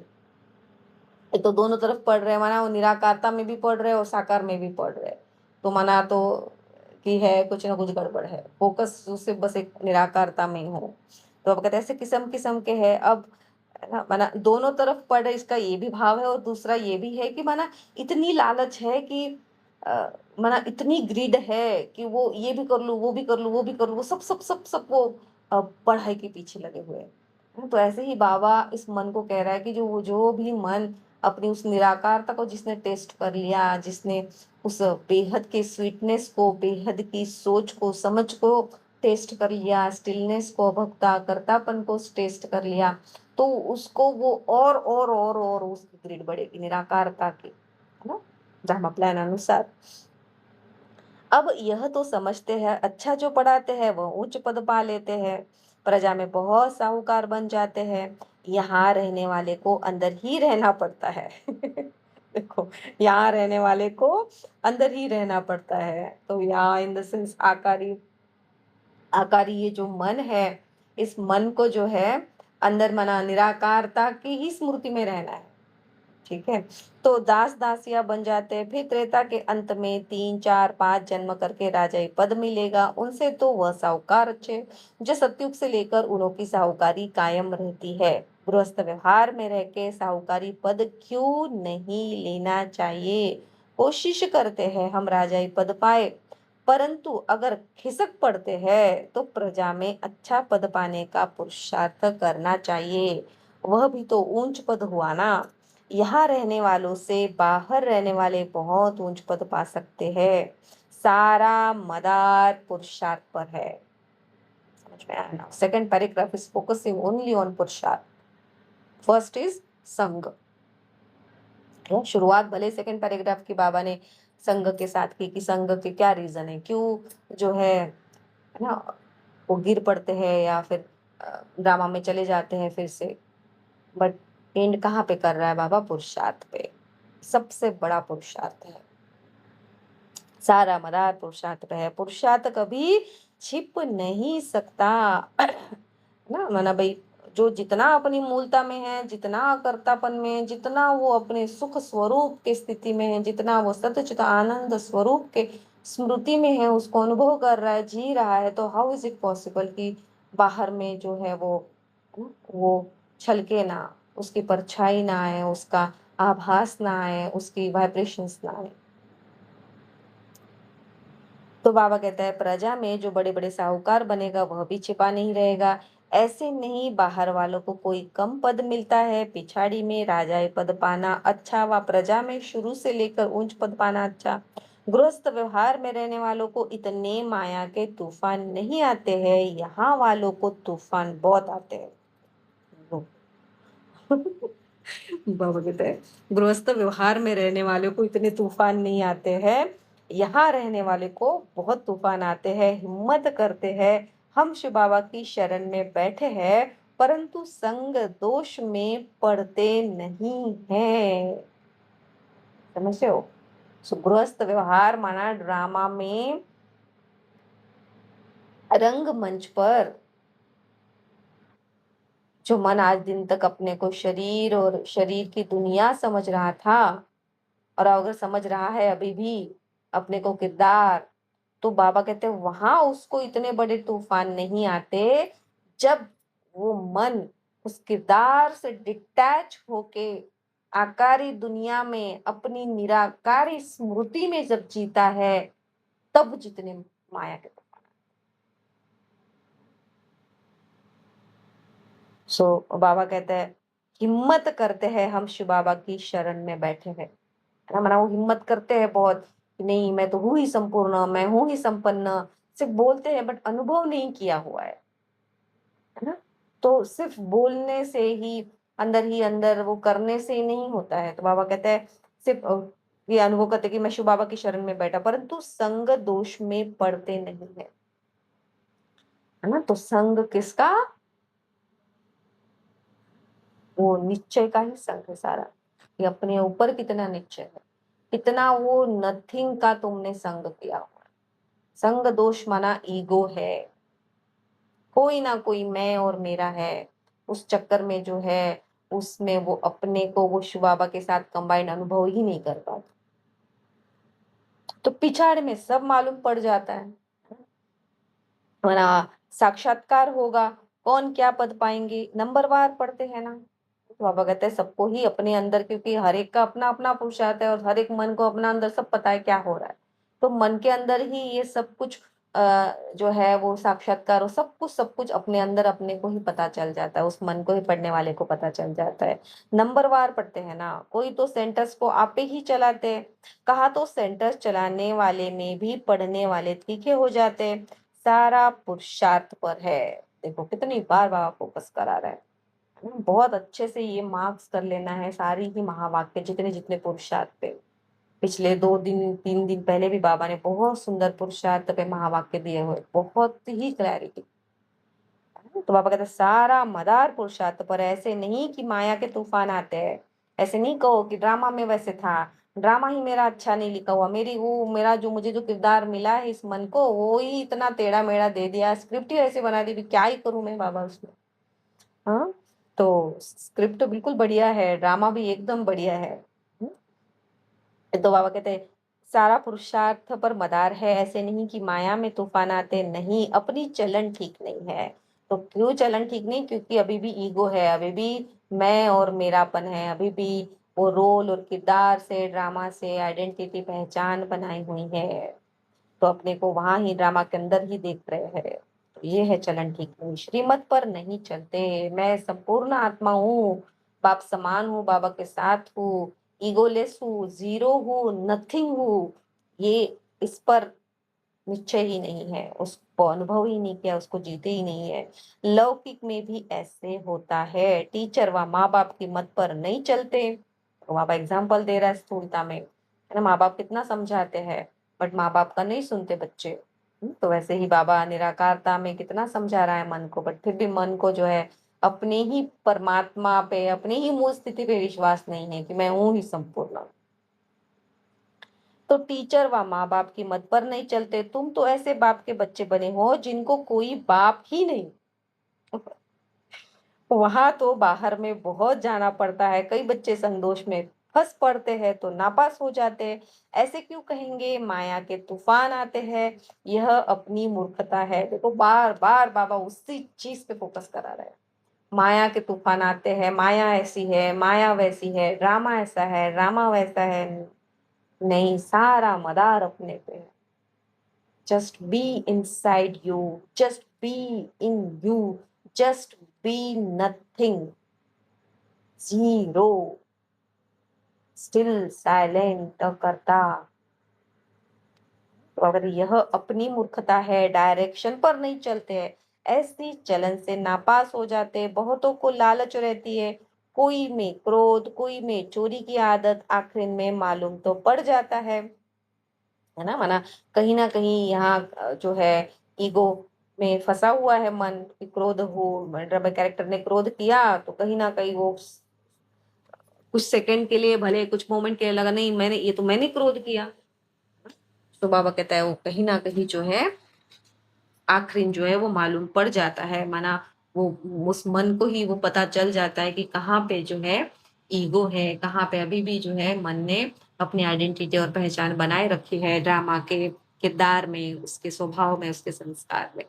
ये तो दोनों तरफ पढ़ रहे हैं, माना वो निराकारता में भी पढ़ रहे हैं और साकार में भी पढ़ रहे हैं। तो माना तो कि है कुछ ना कुछ गड़बड़ है, फोकस उससे बस एक निराकारता में ही हो। तो अब कहते हैं ऐसे किस्म किस्म के है। अब है ना, माना दोनों तरफ पढ़ रहे, इसका ये भी भाव है, और दूसरा ये भी है कि माना इतनी लालच है कि माना इतनी ग्रीड है कि वो ये भी कर लूं वो भी कर लूं वो भी कर लूं, वो सब वो पढ़ाई के पीछे लगे हुए हैं। तो ऐसे ही बाबा इस मन को कह रहा है कि जो भी मन अपनी उस निराकारता को जिसने टेस्ट कर लिया, जिसने उस बेहद के स्वीटनेस को, बेहद की सोच को, समझ को टेस्ट कर लिया, स्टिलनेस को, भक्ता करतापन को टेस्ट कर लिया, तो उसको वो और उसकी ग्रेड बढ़ेगी निराकारता की, है ना, धर्म प्लान अनुसार। अब यह तो समझते हैं, अच्छा जो पढ़ाते हैं वह उच्च पद पा लेते हैं, प्रजा में बहुत साहूकार बन जाते हैं, यहाँ रहने वाले को अंदर ही रहना पड़ता है। देखो, यहाँ रहने वाले को अंदर ही रहना पड़ता है, तो यहाँ इन द सेंस आकारी, आकारी ये जो मन है, इस मन को जो है अंदर मना निराकारता की ही स्मृति में रहना है। ठीक है, तो दास दासिया बन जाते हैं। फिर त्रेता के अंत में 3 4 5 जन्म करके राजाई पद मिलेगा, उनसे तो वह साहूकार अच्छे, जो सतयुग से लेकर उन्हों की साहूकारी कायम रहती है। गृहस्थ व्यवहार में रह के साहूकारी पद क्यों नहीं लेना चाहिए? कोशिश करते हैं हम राजाई पद पाए, परंतु अगर खिसक पड़ते हैं तो प्रजा में अच्छा पद पाने का पुरुषार्थ करना चाहिए। वह भी तो ऊंच पद हुआ ना। यहाँ रहने वालों से बाहर रहने वाले बहुत ऊंच पद पा सकते हैं। सारा मदार पुरुषार्थ पर है। समझ में आया ना? Second paragraph is focusing only on पुरुषार्थ, फर्स्ट इज संग। शुरुआत भले सेकंड पैराग्राफ की बाबा ने संघ के साथ की, कि संघ के क्या रीजन है, क्यों जो है ना वो गिर पड़ते हैं या फिर ड्रामा में चले जाते हैं फिर से, बट एंड कहाँ पे कर रहा है बाबा? पुरुषार्थ पे। सबसे बड़ा पुरुषार्थ है, सारा मदार पुरुषार्थ पे है। पुरुषार्थ कभी छिप नहीं सकता। ना माना भाई, जो जितना अपनी मूलता में है, जितना कर्तापन में है, जितना वो अपने सुख स्वरूप के स्थिति में है, जितना वो सतचित आनंद स्वरूप के स्मृति में है, उसको अनुभव कर रहा है, जी रहा है, तो हाउ इज इट पॉसिबल कि बाहर में जो है वो छलके ना, उसकी परछाई ना आए, उसका आभास ना आए, उसकी वाइब्रेशंस ना आए। तो बाबा कहता है प्रजा में जो बड़े बड़े साहूकार बनेगा वह भी छिपा नहीं रहेगा। ऐसे नहीं बाहर वालों को कोई कम पद मिलता है, पिछाड़ी में राजाए पद पाना अच्छा व प्रजा में शुरू से लेकर ऊंच पद पाना अच्छा। गृहस्थ व्यवहार में रहने वालों को इतने माया के तूफान नहीं आते हैं, यहाँ वालों को तूफान बहुत आते हैं। बाबा कहते हैं गृहस्थ व्यवहार में रहने वाले को इतने तूफान नहीं आते हैं, यहाँ रहने वाले को बहुत तूफान आते हैं। हिम्मत करते हैं, हम शिव बाबा की शरण में बैठे हैं, परंतु संग दोष में पड़ते नहीं हैं। समझते हो? गृहस्थ व्यवहार माना ड्रामा में, रंगमंच पर जो मन आज दिन तक अपने को शरीर और शरीर की दुनिया समझ रहा था, और अगर समझ रहा है अभी भी अपने को किरदार, तो बाबा कहते हैं वहां उसको इतने बड़े तूफान नहीं आते, जब वो मन उस किरदार से डिटैच होके आकारी दुनिया में अपनी निराकारी स्मृति में जब जीता है, तब जितने माया के तूफान। बाबा कहते हैं हिम्मत करते हैं, हम शिव बाबा की शरण में बैठे हैं, है ना। मना वो हिम्मत करते हैं बहुत कि नहीं मैं तो हूँ ही संपूर्ण, मैं हूँ ही संपन्न, सिर्फ बोलते हैं बट अनुभव नहीं किया हुआ है ना। तो सिर्फ बोलने से ही, अंदर ही अंदर वो करने से ही नहीं होता है। तो बाबा कहते हैं सिर्फ ये अनुभव करते कि मैं शिव बाबा की शरण में बैठा, परंतु संग दोष में पड़ते नहीं है ना। तो संग किसका? वो निश्चय का ही संग है सारा, ये अपने ऊपर कितना निश्चय है, कितना वो नथिंग का तुमने संग किया हुआ। संग दोष माना ईगो है, कोई ना कोई मैं और मेरा है, उस चक्कर में जो है उसमें वो अपने को वो शिव बाबा के साथ कंबाइंड अनुभव ही नहीं कर पाता, तो पिछाड़ में सब मालूम पड़ जाता है। वरना साक्षात्कार होगा, कौन क्या पद पाएंगे, नंबरवार पढ़ते हैं ना। तो बाबा कहते हैं सबको ही अपने अंदर, क्योंकि हर एक का अपना अपना पुरुषार्थ है और हर एक मन को अपना अंदर सब पता है क्या हो रहा है, तो मन के अंदर ही ये सब कुछ जो है वो साक्षात्कार और सब कुछ अपने अंदर अपने को ही पता चल जाता है, उस मन को ही पढ़ने वाले को पता चल जाता है। नंबरवार पढ़ते हैं ना, कोई तो सेंटेंस को आपे ही चलाते हैं, कहा तो सेंटेंस चलाने वाले में भी पढ़ने वाले तीखे हो जाते हैं। सारा पुरुषार्थ पर है। देखो कितनी बार बाबा फोकस करा रहा है। बहुत अच्छे से ये मार्क्स कर लेना है सारी ही महावाक्य जितने जितने पुरुषार्थ पे। पिछले 2 दिन 3 दिन पहले भी बाबा ने बहुत सुंदर पुरुषार्थ पे महावाक्य दिए हुए, बहुत ही क्लैरिटी। तो बाबा कहते हैं, सारा मदार पुरुषार्थ पर, ऐसे नहीं कि माया के तूफान आते हैं। ऐसे नहीं कहो कि ड्रामा में वैसे था, ड्रामा ही मेरा अच्छा नहीं लिखा हुआ, मेरी वो मेरा जो मुझे जो किरदार मिला है इस मन को वो ही इतना टेढ़ा मेढ़ा दे दिया, स्क्रिप्ट ही ऐसे बना दी, भी क्या ही करूं मैं बाबा उसमें। हाँ, तो स्क्रिप्ट तो बिल्कुल बढ़िया है, ड्रामा भी एकदम बढ़िया है। तो बाबा कहते हैं, सारा पुरुषार्थ पर मदार है, ऐसे नहीं कि माया में तूफान आते नहीं, अपनी चलन ठीक नहीं है। तो क्यों चलन ठीक नहीं? क्योंकि अभी भी ईगो है, अभी भी मैं और मेरापन है, अभी भी वो रोल और किरदार से, ड्रामा से आइडेंटिटी पहचान बनाई हुई है। तो अपने को वहां ही ड्रामा के अंदर ही देख रहे हैं। तो ये है चलन ठीक नहीं, श्रीमत पर नहीं चलते। मैं संपूर्ण आत्मा हूँ, बाप समान हूँ, बाबा के साथ हूँ, ईगोलेस हूँ, जीरो हूँ, नथिंग हूँ। ये इस पर निश्चय ही नहीं है, उसको अनुभव ही नहीं किया, उसको जीते ही नहीं है। लौकिक में भी ऐसे होता है, टीचर व माँ बाप की मत पर नहीं चलते। तो माँ बाप एग्जाम्पल दे रहा है स्थूलता में, है ना, माँ बाप कितना समझाते हैं बट माँ बाप का नहीं सुनते बच्चे। तो वैसे ही बाबा निराकारता में कितना समझा रहा है मन को, बट फिर भी मन को जो है अपने ही परमात्मा पे, अपनी ही मूल स्थिति पे विश्वास नहीं है कि मैं हूं ही संपूर्ण। तो टीचर व माँ बाप की मत पर नहीं चलते। तुम तो ऐसे बाप के बच्चे बने हो जिनको कोई बाप ही नहीं। वहां तो बाहर में बहुत जाना पड़ता है, कई बच्चे संगदोष में फंस पड़ते हैं तो नापास हो जाते हैं। ऐसे क्यों कहेंगे? माया के तूफान आते हैं, यह अपनी मूर्खता है। देखो बार बार बाबा उसी चीज पे फोकस करा रहे हैं। माया के तूफान आते हैं, माया ऐसी है, माया वैसी है, ड्रामा ऐसा है, ड्रामा वैसा है। नहीं, सारा मदार अपने पे है। Just be inside you. Just be in you. Just be nothing. Zero. Still silent करता। तो अगर यह अपनी मूर्खता है, डायरेक्शन पर नहीं चलते हैं, ऐसी चलन से नापास हो जाते हैं। बहुतों को लालच रहती है, कोई में क्रोध, कोई में चोरी की आदत, आखिर में मालूम तो पड़ जाता है ना, माना कहीं ना कहीं यहाँ जो है ईगो में फंसा हुआ है मन कि क्रोध हो, मतलब कैरेक्टर ने क्रोध किया तो कहीं ना कहीं वो कुछ सेकंड के लिए, भले कुछ मोमेंट के लिए लगा नहीं मैंने, ये तो मैंने क्रोध किया। तो बाबा कहता है वो कहीं ना कहीं जो है आखिरी जो है वो मालूम पड़ जाता है, माना वो उस मन को ही वो पता चल जाता है कि कहाँ पे जो है ईगो है, कहाँ पे अभी भी जो है मन ने अपनी आइडेंटिटी और पहचान बनाए रखी है ड्रामा के किरदार में, उसके स्वभाव में, उसके संस्कार में।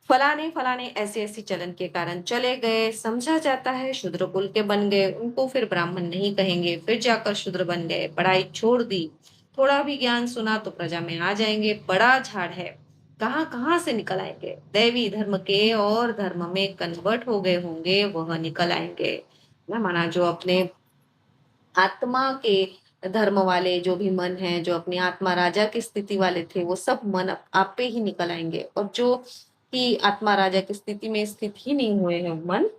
फलाने फलाने ऐसे ऐसे चलन के कारण चले गए, समझा जाता है शूद्र कुल के बन गए, उनको फिर ब्राह्मण नहीं कहेंगे, फिर जाकर शूद्र बन गए, पढ़ाई छोड़ दी, थोड़ा भी ज्ञान सुना तो प्रजा में आ जाएंगे, बड़ा झाड़ है, कहाँ कहाँ से निकल आएंगे, दैवी धर्म के और धर्म में कन्वर्ट हो गए होंगे वह निकल आएंगे ना, माना जो अपने आत्मा के धर्म वाले जो भी मन है, जो अपनी आत्मा राजा की स्थिति वाले थे, वो सब मन आप पे ही निकल आएंगे। और जो कि आत्मा राजा की स्थिति में स्थित ही नहीं हुए हैं मन,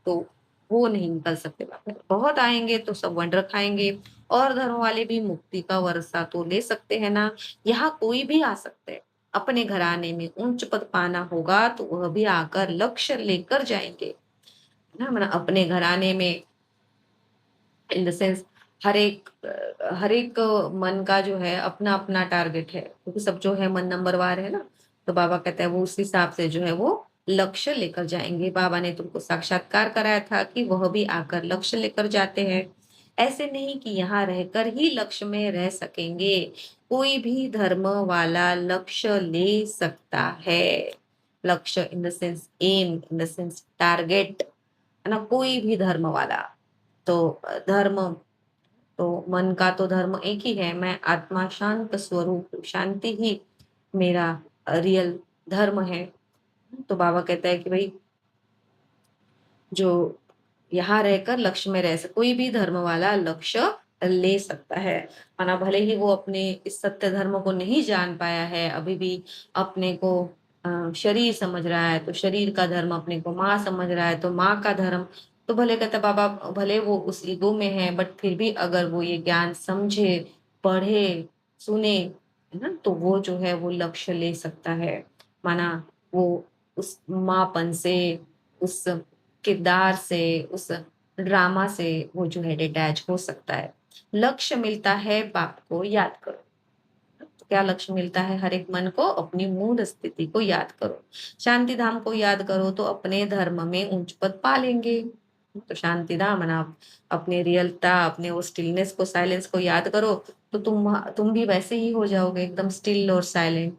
तो वो नहीं निकल सकते बाहर। बहुत आएंगे तो सब वंडर खाएंगे। और धर्म वाले भी मुक्ति का वर्षा तो ले सकते हैं ना, यहाँ कोई भी आ सकते हैं। अपने घराने में उच्च पद पाना होगा तो वह भी आकर लक्ष्य लेकर जाएंगे ना, मतलब अपने घराने में इन द सेंस हर एक मन का जो है अपना अपना टारगेट है, क्योंकि सब जो है मन नंबरवार है ना। तो बाबा कहता है वो उस हिसाब से जो है वो लक्ष्य लेकर जाएंगे। बाबा ने तुमको साक्षात्कार कराया था कि वह भी आकर लक्ष्य लेकर जाते हैं। ऐसे नहीं कि यहाँ रहकर ही लक्ष्य में रह सकेंगे, कोई भी धर्म वाला लक्ष्य ले सकता है। लक्ष्य in the sense aim, in the sense target, है ना, कोई भी धर्म वाला। तो धर्म, तो मन का तो धर्म एक ही है, मैं आत्मा शांत स्वरूप, शांति ही मेरा रियल धर्म है। तो बाबा कहता है कि भाई जो यहाँ रहकर लक्ष्य में रह सके, कोई भी धर्म वाला लक्ष्य ले सकता है। माना भले ही वो अपने इस सत्य धर्म को नहीं जान पाया है, अभी भी अपने को शरीर समझ रहा है, तो शरीर का धर्म, अपने को माँ समझ रहा है तो माँ का धर्म। तो भले कहता बाबा, भले वो उस ईगो में है, बट फिर भी अगर वो ये ज्ञान समझे, पढ़े, सुने, है ना, तो वो जो है वो लक्ष्य ले सकता है। माना वो उस माँपन से, उस किरदार से, उस ड्रामा से वो जो है डिटैच हो सकता है। लक्ष्य मिलता है बाप को याद करो। तो क्या लक्ष्य मिलता है हर एक मन को? अपनी मूल स्थिति को याद करो। शांति धाम को याद करो तो अपने धर्म में उच्च पद पा लेंगे। तो शांति धाम ना, अपनी रियलता, अपने वो स्टिलनेस को, साइलेंस को याद करो, तो तुम भी वैसे ही हो जाओगे, एकदम स्टिल और साइलेंट,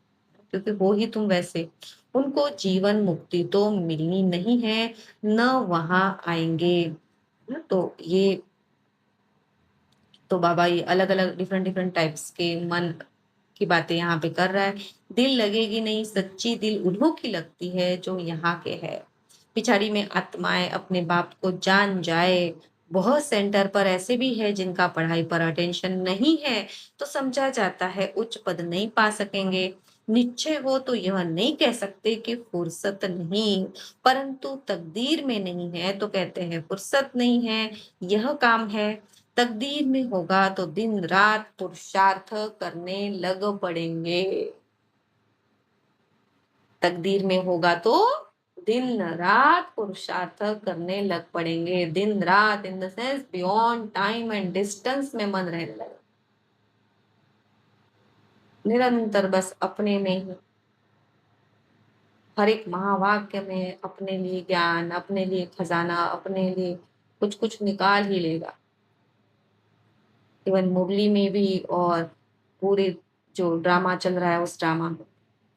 क्योंकि वो ही तुम वैसे। उनको जीवन मुक्ति तो मिलनी नहीं है, न वहां आएंगे। ना, तो ये, तो बाबा ये अलग अलग डिफरेंट डिफरेंट टाइप्स के मन की बातें यहाँ पे कर रहा है। दिल लगेगी नहीं, सच्ची दिल उन्हों की लगती है जो यहाँ के है। पिछाड़ी में आत्माएं अपने बाप को जान जाए। बहुत सेंटर पर ऐसे भी है जिनका पढ़ाई पर अटेंशन नहीं है, तो समझा जाता है उच्च पद नहीं पा सकेंगे। निश्चय हो तो यह नहीं कह सकते कि फुर्सत नहीं, परंतु तकदीर में नहीं है तो कहते हैं फुर्सत नहीं है। यह काम है, तकदीर में होगा तो दिन रात पुरुषार्थ करने लग पड़ेंगे। तकदीर में होगा तो दिन रात पुरुषार्थ करने लग पड़ेंगे। दिन रात इन the sense beyond time and distance में मन रहने लगे, निरंतर बस अपने में ही, हर एक महावाक्य में अपने लिए ज्ञान, अपने लिए खजाना, अपने लिए कुछ कुछ निकाल ही लेगा। इवन मुरली में भी, और पूरे जो ड्रामा चल रहा है उस ड्रामा में,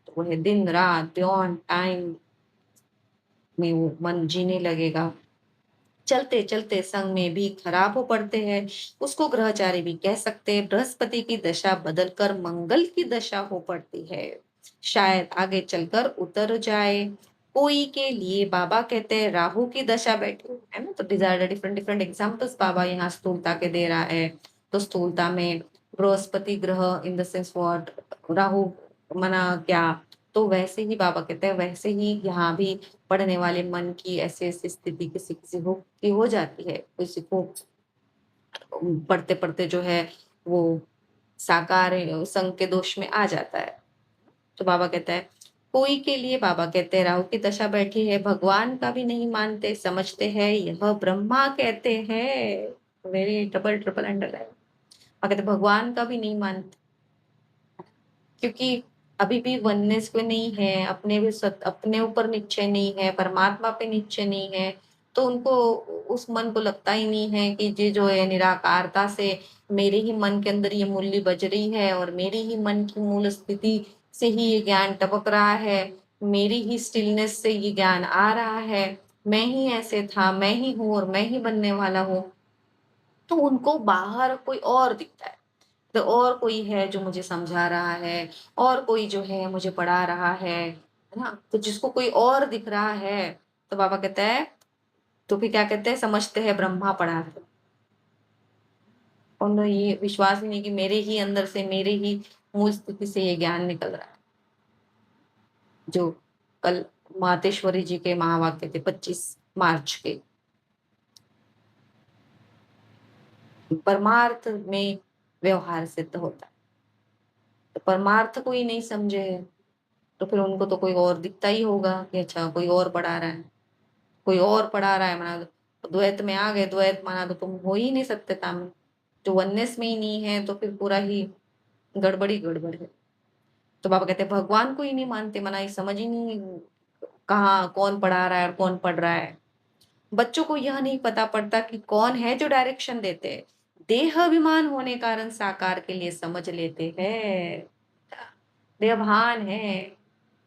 तो वो है दिन रात बियॉन्ड टाइम में वो मन जीने लगेगा। चलते चलते संग में भी खराब हो पड़ते हैं, उसको ग्रहचारी भी कह सकते हैं। बृहस्पति की दशा बदलकर मंगल की दशा हो पड़ती है, शायद आगे चलकर उतर जाए। कोई के लिए बाबा कहते हैं राहु की दशा बैठी हुई है ना, तो डिजायर डिफरेंट डिफरेंट एग्जांपल्स बाबा यहाँ स्थूलता के दे रहा है। तो स्थूलता में बृहस्पति ग्रह इन द सेंस व्हाट, राहु मना क्या, तो वैसे ही बाबा कहते हैं वैसे ही यहाँ भी पढ़ने वाले मन की ऐसी ऐसी स्थिति किसी किसी हो की हो जाती है, किसी को पढ़ते पढ़ते जो है वो साकार संग के दोष में आ जाता है। तो बाबा कहता है कोई के लिए, बाबा कहते हैं राहु की दशा बैठी है, भगवान का भी नहीं मानते, समझते हैं यह ब्रह्मा कहते हैं। Very double triple underline. कहते भगवान का भी नहीं मानते, क्योंकि अभी भी वननेस पे नहीं है, अपने भी अपने ऊपर निश्चय नहीं है, परमात्मा पे निश्चय नहीं है। तो उनको, उस मन को लगता ही नहीं है कि ये जो है निराकारता से मेरे ही मन के अंदर ये मूल्य बज रही है, और मेरी ही मन की मूल स्थिति से ही ये ज्ञान टपक रहा है, मेरी ही स्टिलनेस से ये ज्ञान आ रहा है, मैं ही ऐसे था, मैं ही हूँ और मैं ही बनने वाला हूँ। तो उनको बाहर कोई और दिखता है, तो और कोई है जो मुझे समझा रहा है, और कोई जो है मुझे पढ़ा रहा है ना। तो जिसको कोई और दिख रहा है, तो बाबा कहता है, तो फिर क्या कहते हैं, समझते हैं ब्रह्मा पढ़ा है। उन्हें ये विश्वास ही नहीं कि मेरे ही अंदर से, मेरे ही मूल स्थिति से ये ज्ञान निकल रहा है। जो कल मातेश्वरी जी के महावाक्य थे 25 मार्च के, परमार्थ में व्यवहार सिद्ध होता है। तो परमार्थ को ही नहीं समझे, तो फिर उनको तो कोई और दिखता ही होगा कि अच्छा कोई और पढ़ा रहा है, कोई और पढ़ा रहा है, माना तो द्वैत में आ गए, द्वैत माना तो तुम हो ही नहीं सकते ताम, जो वननेस में ही नहीं है तो फिर पूरा ही गड़बड़ी गड़बड़ है। तो बाबा कहते हैं भगवान को ही नहीं मानते, मना ये समझ ही नहीं कहाँ कौन पढ़ा रहा है और कौन पढ़ रहा है। बच्चों को यह नहीं पता पड़ता कि कौन है जो डायरेक्शन देते हैं, देह अभिमान होने कारण साकार के लिए समझ लेते हैं। देहभान है,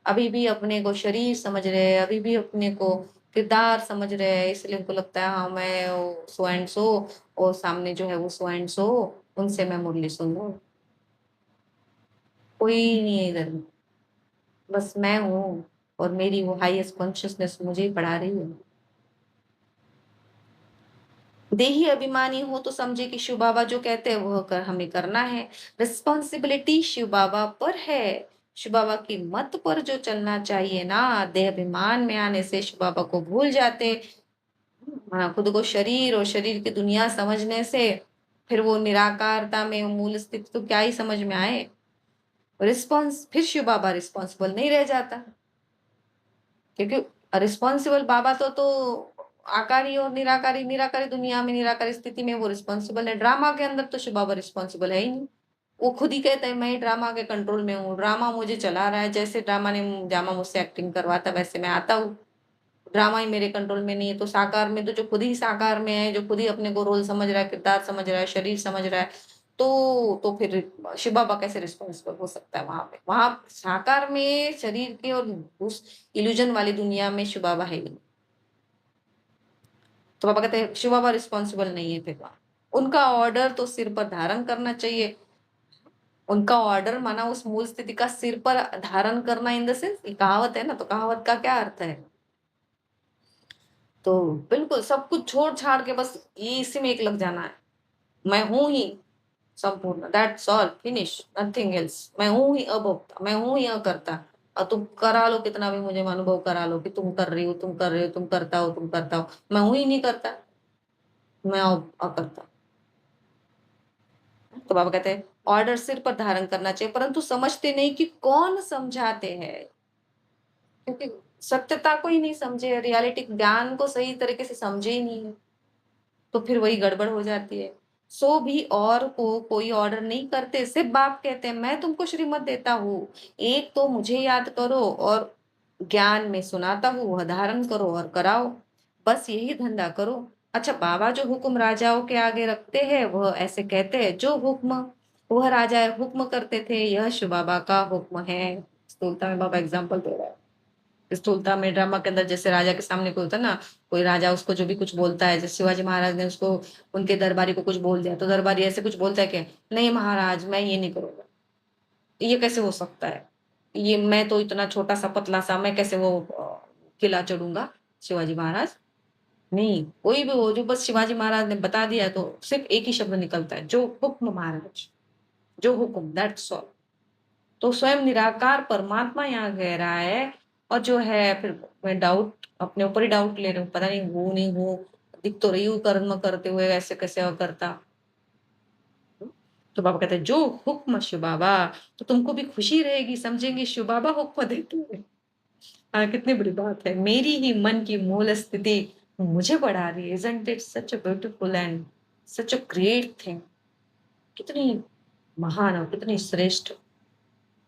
अभी भी अपने को शरीर समझ रहे हैं, अभी भी अपने को किरदार समझ रहे हैं, इसलिए उनको लगता है हाँ मैं सो एंड सो, और सामने जो है वो सो एंड सो, उनसे मैं मुरली सुन लूं। कोई नहीं है इधर में। बस मैं हूँ और मेरी वो हाईएस्ट कॉन्शियसनेस मुझे ही पढ़ा रही है। देही अभिमानी हो तो समझे कि शिव बाबा जो कहते हैं वह कर हमें करना है। रिस्पॉन्सिबिलिटी शिव बाबा पर है। शिव बाबा की मत पर जो चलना चाहिए ना, देह अभिमान में आने से शिव बाबा को भूल जाते। हाँ, खुद को शरीर और शरीर की दुनिया समझने से फिर वो निराकारता में मूल स्थिति तो क्या ही समझ में आए। रिस्पॉन्स फिर शिव बाबा रिस्पॉन्सिबल नहीं रह जाता, क्योंकि रिस्पॉन्सिबल बाबा तो आकारी और निराकारी, निराकारी दुनिया में, निराकारी स्थिति में वो रिस्पॉन्सिबल है। ड्रामा के अंदर तो शिव बाबा रिस्पॉन्सिबल है ही नहीं। वो खुद ही कहता है मैं ड्रामा के कंट्रोल में हूँ, ड्रामा मुझे चला रहा है, जैसे ड्रामा मुझसे एक्टिंग करवाता वैसे मैं आता हूँ। ड्रामा ही मेरे कंट्रोल में नहीं है, तो साकार में तो जो खुद ही साकार में है, जो खुद ही अपने को रोल समझ रहा है, किरदार समझ रहा है, शरीर समझ रहा है, तो फिर शिव बाबा कैसे रिस्पॉन्सिबल हो सकता है वहां पे? वहां साकार में शरीर के और उस इल्यूजन वाली दुनिया में शिव बाबा है ही नहीं। तो पापा कहते हैं शिव बाबा रिस्पॉन्सिबल नहीं है फिर वहां। उनका ऑर्डर तो सिर पर धारण करना चाहिए। उनका ऑर्डर माना उस मूल स्थिति का सिर पर धारण करना, इन द सेंस कहावत है ना, तो कहावत का क्या अर्थ है? तो बिल्कुल सब कुछ छोड़ छाड़ के बस ये इसी में एक लग जाना है। मैं हूं ही संपूर्ण, that's all, finish, nothing else. मैं हूं ही अभोक्ता, मैं हूं ही अकर्ता। और तुम करा लो कितना भी मुझे अनुभव करा लो कि तुम कर रही हो, तुम कर रहे हो, तुम करता हो, तुम करता हो, मैं हूं ही नहीं करता। मैं अकर्ता। तो बाबा कहते हैं ऑर्डर सिर पर धारण करना चाहिए, परंतु समझते नहीं कि कौन समझाते हैं, क्योंकि सत्यता को ही नहीं समझे, रियलिटी ज्ञान को सही तरीके से समझे ही नहीं है। तो फिर वही गड़बड़ हो जाती है। सो भी और को कोई ऑर्डर नहीं करते, सिर्फ बाप कहते हैं मैं तुमको श्रीमत देता हूँ, एक तो मुझे याद करो और ज्ञान में सुनाता हूँ वह धारण करो और कराओ, बस यही धंधा करो। अच्छा, बाबा जो हुक्म राजाओं के आगे रखते हैं वह ऐसे कहते हैं, जो हुक्म वह राजा हुक्म करते थे यह शिव बाबा का हुक्म है। स्थूलता में बाबा एग्जाम्पल दे रहा है। स्थूलता में ड्रामा के अंदर जैसे राजा के सामने कोई होता है ना, कोई राजा उसको जो भी कुछ बोलता है, जैसे शिवाजी महाराज ने उसको उनके दरबारी को कुछ बोल दिया, तो दरबारी ऐसे कुछ बोलता है कि नहीं महाराज मैं ये नहीं करूंगा, ये कैसे हो सकता है, ये मैं तो इतना छोटा सा पतला सा, मैं कैसे वो किला चढ़ूंगा। शिवाजी महाराज नहीं, कोई भी हो, जो बस शिवाजी महाराज ने बता दिया तो सिर्फ एक ही शब्द निकलता है, जो हुक्म महाराज, जो हुक्म, दैट्स ऑल। तो स्वयं निराकार परमात्मा यहाँ कह रहा है। और जो है फिर मैं डाउट अपने ऊपर ही डाउट ले रही हूँ, पता नहीं हूँ नहीं हूँ, दिख तो रही हूँ कर्म करते हुए, ऐसे कैसे और करता। तो बाबा कहते हैं जो हुक्म शिव बाबा, तो तुमको भी खुशी रहेगी, समझेंगे शिव बाबा हुक्म देते हैं। हाँ, कितनी बड़ी बात है, मेरी ही मन की मूल स्थिति मुझे बढ़ा रही है। Isn't it such a beautiful and such a great thing. कितनी महान और कितनी श्रेष्ठ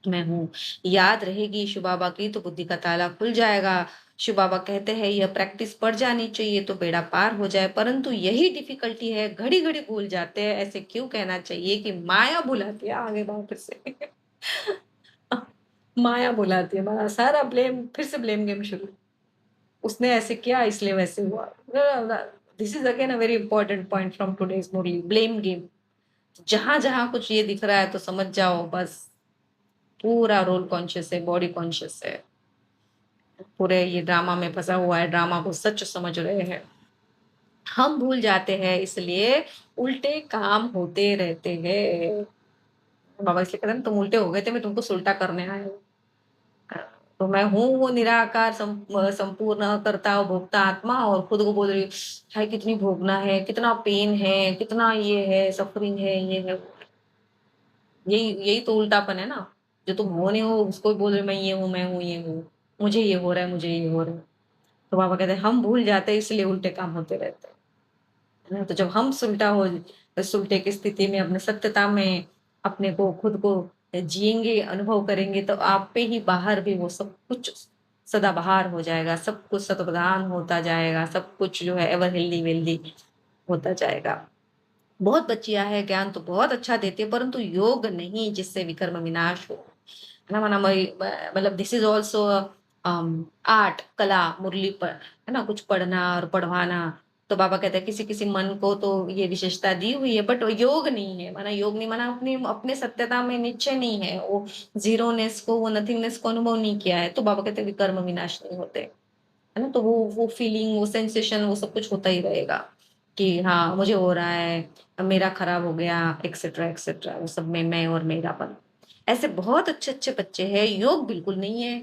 मैं हूँ। याद रहेगी शिव बाबा की तो बुद्धि का ताला खुल जाएगा। शिव बाबा कहते हैं यह प्रैक्टिस पड़ जानी चाहिए तो बेड़ा पार हो जाए, परंतु यही डिफिकल्टी है, घड़ी घड़ी भूल जाते हैं। ऐसे क्यों कहना चाहिए कि माया बुलाती है आगे वापस से। माया बुलाती है, हमारा सारा ब्लेम, फिर से ब्लेम गेम शुरू। उसने ऐसे किया इसलिए वैसे हुआ। This is again a very important point from today's Murli, blame game. जहां जहां कुछ ये दिख रहा है तो समझ जाओ बस पूरा रोल कॉन्शियस है, बॉडी कॉन्शियस है, पूरे ये ड्रामा में फंसा हुआ है, ड्रामा को सच समझ रहे हैं। हम भूल जाते हैं इसलिए उल्टे काम होते रहते हैं। बाबा इसलिए कहते हैं तुम उल्टे हो गए थे, मैं तुमको सुलटा करने आया हूँ। तो मैं हूँ वो निराकार संपूर्ण करता भोगता आत्मा, और खुद को बोल रही हूँ हाय कितनी भोगना है, कितना पेन है, कितना ये है, सफरिंग है, ये है, वो है। यही यही तो उल्टापन है ना। जो तुम हो नहीं हो उसको भी बोल रहे हो, मैं ये हूँ, मैं हूँ, ये हूँ, मुझे ये हो रहा है, मुझे ये हो रहा है। तो बाबा कहते हैं हम भूल जाते हैं इसलिए उल्टे काम होते रहते हैं, है ना। तो जब हम सुलटे की स्थिति में अपने सत्यता में अपने को खुद को जिएंगे, अनुभव करेंगे, तो आप पे ही बाहर भी वो सब कुछ सदाबहार हो जाएगा, सब कुछ सतप्रधान होता जाएगा, सब कुछ जो है एवर हेल्दी वेल्दी होता जाएगा। बहुत बच्चियां है, ज्ञान तो बहुत अच्छा देती है, परंतु योग नहीं जिससे विकर्म विनाश हो, है ना। माना मतलब दिस इज ऑल्सो आर्ट, कला, मुरली पर, है ना, कुछ पढ़ना और पढ़वाना, तो बाबा कहते हैं किसी किसी मन को तो ये विशेषता दी हुई है, बट योग नहीं है। माना योग नहीं, माना अपनी अपने सत्यता में निश्चय नहीं है, वो जीरोनेस को, वो नथिंगनेस को अनुभव नहीं किया है, तो बाबा कहते हैं विकर्म विनाश नहीं होते, है ना। तो वो फीलिंग, वो सेंसेशन, वो सब कुछ होता ही रहेगा कि हाँ मुझे हो रहा है, अब मेरा खराब हो गया, एक्सेट्रा एक्सेट्रा, वो सब में मैं और मेरापन। ऐसे बहुत अच्छे अच्छे बच्चे हैं, योग बिल्कुल नहीं है,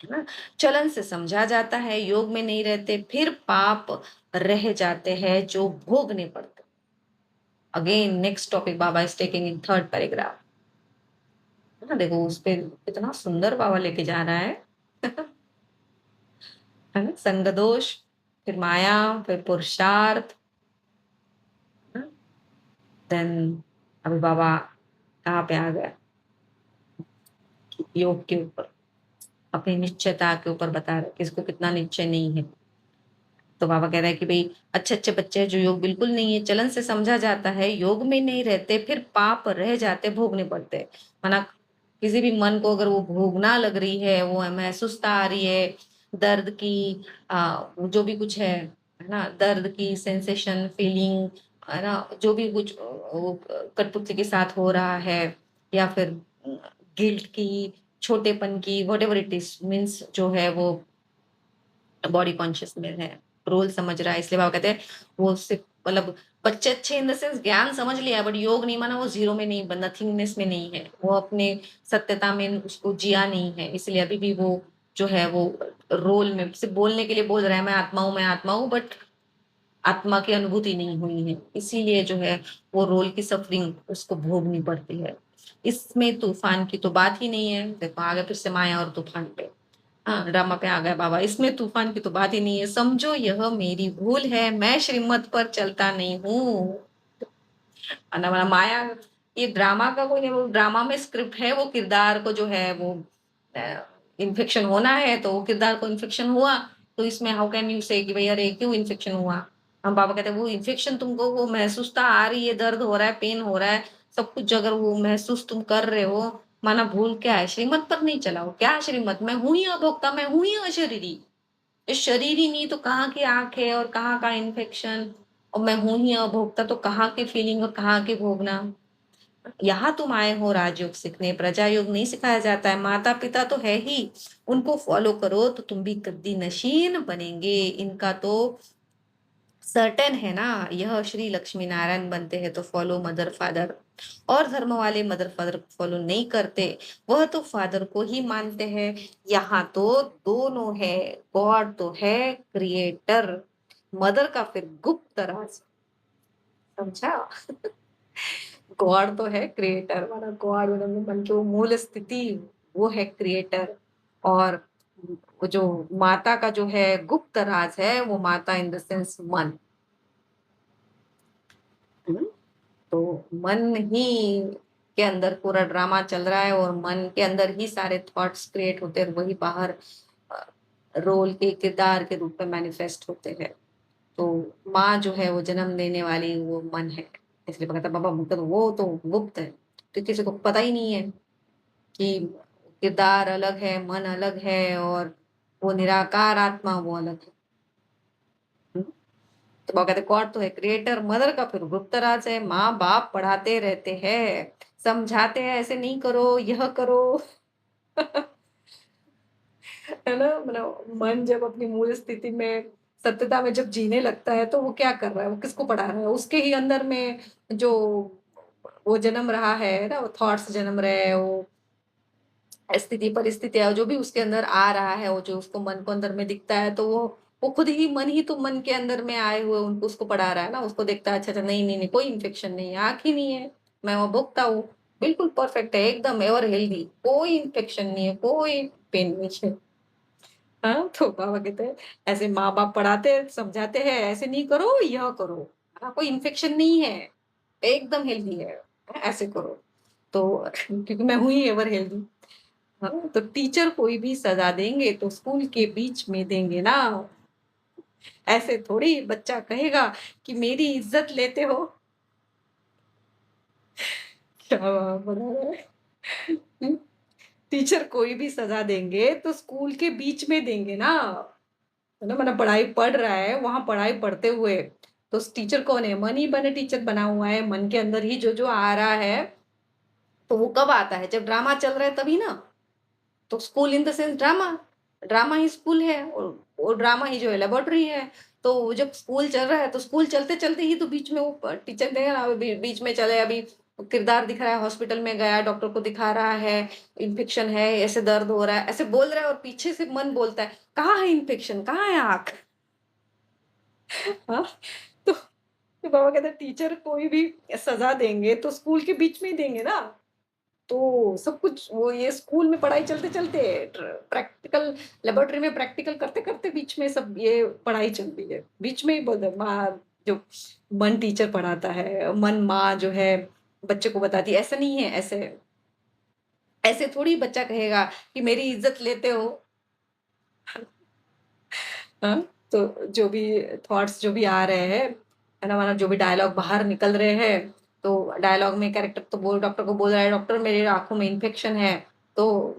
है ना। चलन से समझा जाता है, योग में नहीं रहते, फिर पाप रह जाते हैं जो भोगने पड़ते। Again next topic Baba is taking in third paragraph, है ना। देखो उस पे कितना सुंदर बाबा लेके जा रहा है है ना। संग दोष, फिर माया, फिर पुरुषार्थ, देन अभी बाबा कहाँ पे आ गया, योग के ऊपर, अपनी निश्चयता के ऊपर बता रहे किसको कितना निश्चय नहीं है। तो बाबा कह रहा है कि भाई अच्छे अच्छे बच्चे हैं जो योग बिल्कुल नहीं है, चलन से समझा जाता है, योग में नहीं रहते, फिर पाप रह जाते, भोगने पड़ते हैं। माना किसी भी मन को अगर वो भोगना लग रही है, वो महसूसता आ रही है दर्द की, जो भी कुछ है ना, दर्द की सेंसेशन, फीलिंग, है ना, जो भी कुछ वो कठपुतली के साथ हो रहा है, या फिर गिल्ट की, छोटेपन की, what ever it is means, जो है वो बॉडी कॉन्शियस में है, रोल समझ रहा है, इसलिए बाबा कहते हैं वो सिर्फ मतलब बच्चे अच्छे इन द सेंस ज्ञान समझ लिया, बट योग नहीं, माना वो जीरो में नहीं, नथिंगनेस में नहीं है, वो अपने सत्यता में उसको जिया नहीं है, इसलिए अभी भी वो जो है वो रोल में सिर्फ बोलने के लिए बोल रहा है मैं आत्मा हूँ, मैं आत्मा हूँ, बट आत्मा की अनुभूति नहीं हुई है, इसीलिए जो है वो रोल की सफरिंग उसको भोगनी पड़ती है। इसमें तूफान की तो बात ही नहीं है। देखो आगे फिर से माया और तूफान पे, हाँ ड्रामा पे आ गया बाबा, इसमें तूफान की तो बात ही नहीं है, समझो यह मेरी भूल है, मैं श्रीमत पर चलता नहीं हूँ। माया, ये ड्रामा का कोई नहीं, वो ड्रामा में स्क्रिप्ट है, वो किरदार को जो है वो इन्फेक्शन होना है, तो वो किरदार को इन्फेक्शन हुआ, तो इसमें हाउ कैन यू से कि भाई अरे क्यों इन्फेक्शन हुआ। हम बाबा कहते हैं वो इन्फेक्शन तुमको वो महसूसता आ रही है, दर्द हो रहा है, पेन हो रहा है, सब कुछ अगर वो महसूस तुम कर रहे हो, माना भूल क्या है, श्रीमत पर नहीं चला हो, क्या श्रीमत, मैं हूं ही अभोक्ता, मैं हूं ही अशरीरी, ये शरीर ही नहीं तो कहाँ की आंख है और कहाँ का इन्फेक्शन, और मैं हूं ही अभोक्ता तो कहाँ की फीलिंग और कहाँ के भोगना। यहाँ तुम आए हो राजयोग सीखने, प्रजा योग नहीं सिखाया जाता है, माता पिता तो है ही, उनको फॉलो करो तो तुम भी कद्दी नशीन बनेंगे, इनका तो सर्टेन है ना। यह श्री लक्ष्मी नारायण बनते हैं तो फॉलो मदर फादर, और धर्म वाले मदर फादर को फॉलो नहीं करते, वह तो फादर को ही मानते हैं। यहाँ तो दोनों है, गॉड तो है क्रिएटर, मदर का फिर गुप्त राज, समझा। गॉड तो है क्रिएटर, माना गॉड मतलब मन की वो मूल स्थिति, वो है क्रिएटर, और वो जो माता का जो है गुप्त राज है, वो माता इन द सेंस मन। हम्म? तो मन ही के अंदर पूरा ड्रामा चल रहा है, और मन के अंदर ही सारे थॉट्स क्रिएट होते हैं, और वही बाहर रोल के किरदार के रूप में मैनिफेस्ट होते हैं। तो माँ जो है वो जन्म देने वाली वो मन है, इसलिए कहता बाबा मतलब वो तो गुप्त है, तो किसी को पता ही नहीं है कि किरदार अलग है, मन अलग है, और वो निराकार आत्मा वो अलग है। तो वो कहते गॉड तो है क्रिएटर, मदर का फिर गुप्त राज है, माँ बाप पढ़ाते रहते हैं, समझाते हैं ऐसे नहीं करो, यह करो है ना। मतलब मन जब अपनी मूल स्थिति में, सत्यता में जब जीने लगता है, तो वो क्या कर रहा है, वो किसको पढ़ा रहा है, उसके ही अंदर में जो वो जन्म रहा है ना, वो थॉट्स जन्म रहे हैं, वो स्थिति परिस्थितियां जो भी उसके अंदर आ रहा है, वो जो उसको मन को अंदर में दिखता है, तो वो खुद ही मन ही तो मन के अंदर में आए हुए उनको उसको पढ़ा रहा है ना, उसको देखता है अच्छा अच्छा, नहीं नहीं नहीं कोई इन्फेक्शन नहीं है, आंख ही नहीं है, मैं वो भुगता हूँ, बिल्कुल परफेक्ट है, एकदम एवर हेल्दी, कोई इन्फेक्शन नहीं है, कोई पेन नहीं है। हाँ, तो बाबा कहते हैं ऐसे माँ बाप पढ़ाते हैं, समझाते हैं ऐसे नहीं करो, यह करो, हाँ कोई इन्फेक्शन नहीं है, एकदम हेल्दी है, ऐसे करो। तो क्योंकि मैं हुई एवर हेल्दी, हाँ, तो टीचर कोई भी सजा देंगे तो स्कूल के बीच में देंगे ना, ऐसे थोड़ी बच्चा कहेगा कि मेरी इज्जत लेते हो। क्या बना रहा है। हम्म? टीचर कोई भी सजा देंगे तो स्कूल के बीच में देंगे ना, है ना? मतलब पढ़ाई पढ़ रहा है, वहाँ पढ़ाई पढ़ते हुए, तो उस टीचर कौन है? मन ही मन टीचर बना हुआ है, मन के अंदर ही जो-जो आ रहा है, तो वो कब आता है? जब ड्रामा चल रहा है तभी ना। तो school in the sense drama, drama he school है और ड्रामा ही जो है लैबोरेटरी है। तो वो जब स्कूल चल रहा है तो स्कूल चलते-चलते ही तो बीच में वो टीचर ने ना बीच में चले अभी किरदार दिख रहा है, हॉस्पिटल में गया, डॉक्टर को दिखा रहा है, इन्फेक्शन है, ऐसे दर्द हो रहा है, ऐसे बोल रहा है और पीछे से मन बोलता है, "कहाँ है इन्फेक्शन? कहाँ है आँख?" हाँ, तो तो बाबा कहते हैं टीचर कोई भी सज़ा देंगे तो स्कूल के बीच में ही देंगे ना। तो सब कुछ वो ये स्कूल में पढ़ाई चलते-चलते प्रैक्टिकल लैबोरेटरी में प्रैक्टिकल करते-करते बीच में सब ये पढ़ाई चलती है। बीच में ही माँ जो मन टीचर पढ़ाता है, मन माँ जो है बच्चे को बताती है, ऐसा नहीं है, ऐसे ऐसे थोड़ी बच्चा कहेगा कि मेरी इज़्ज़त लेते हो। हाँ, तो जो भी थॉट्स जो भी आ रहे हैं, है ना? मतलब जो भी डायलॉग बाहर निकल रहे हैं, तो डायलॉग में कैरेक्टर तो बोल डॉक्टर को बोल रहा है, "डॉक्टर मेरी आँखों में इन्फेक्शन है।" तो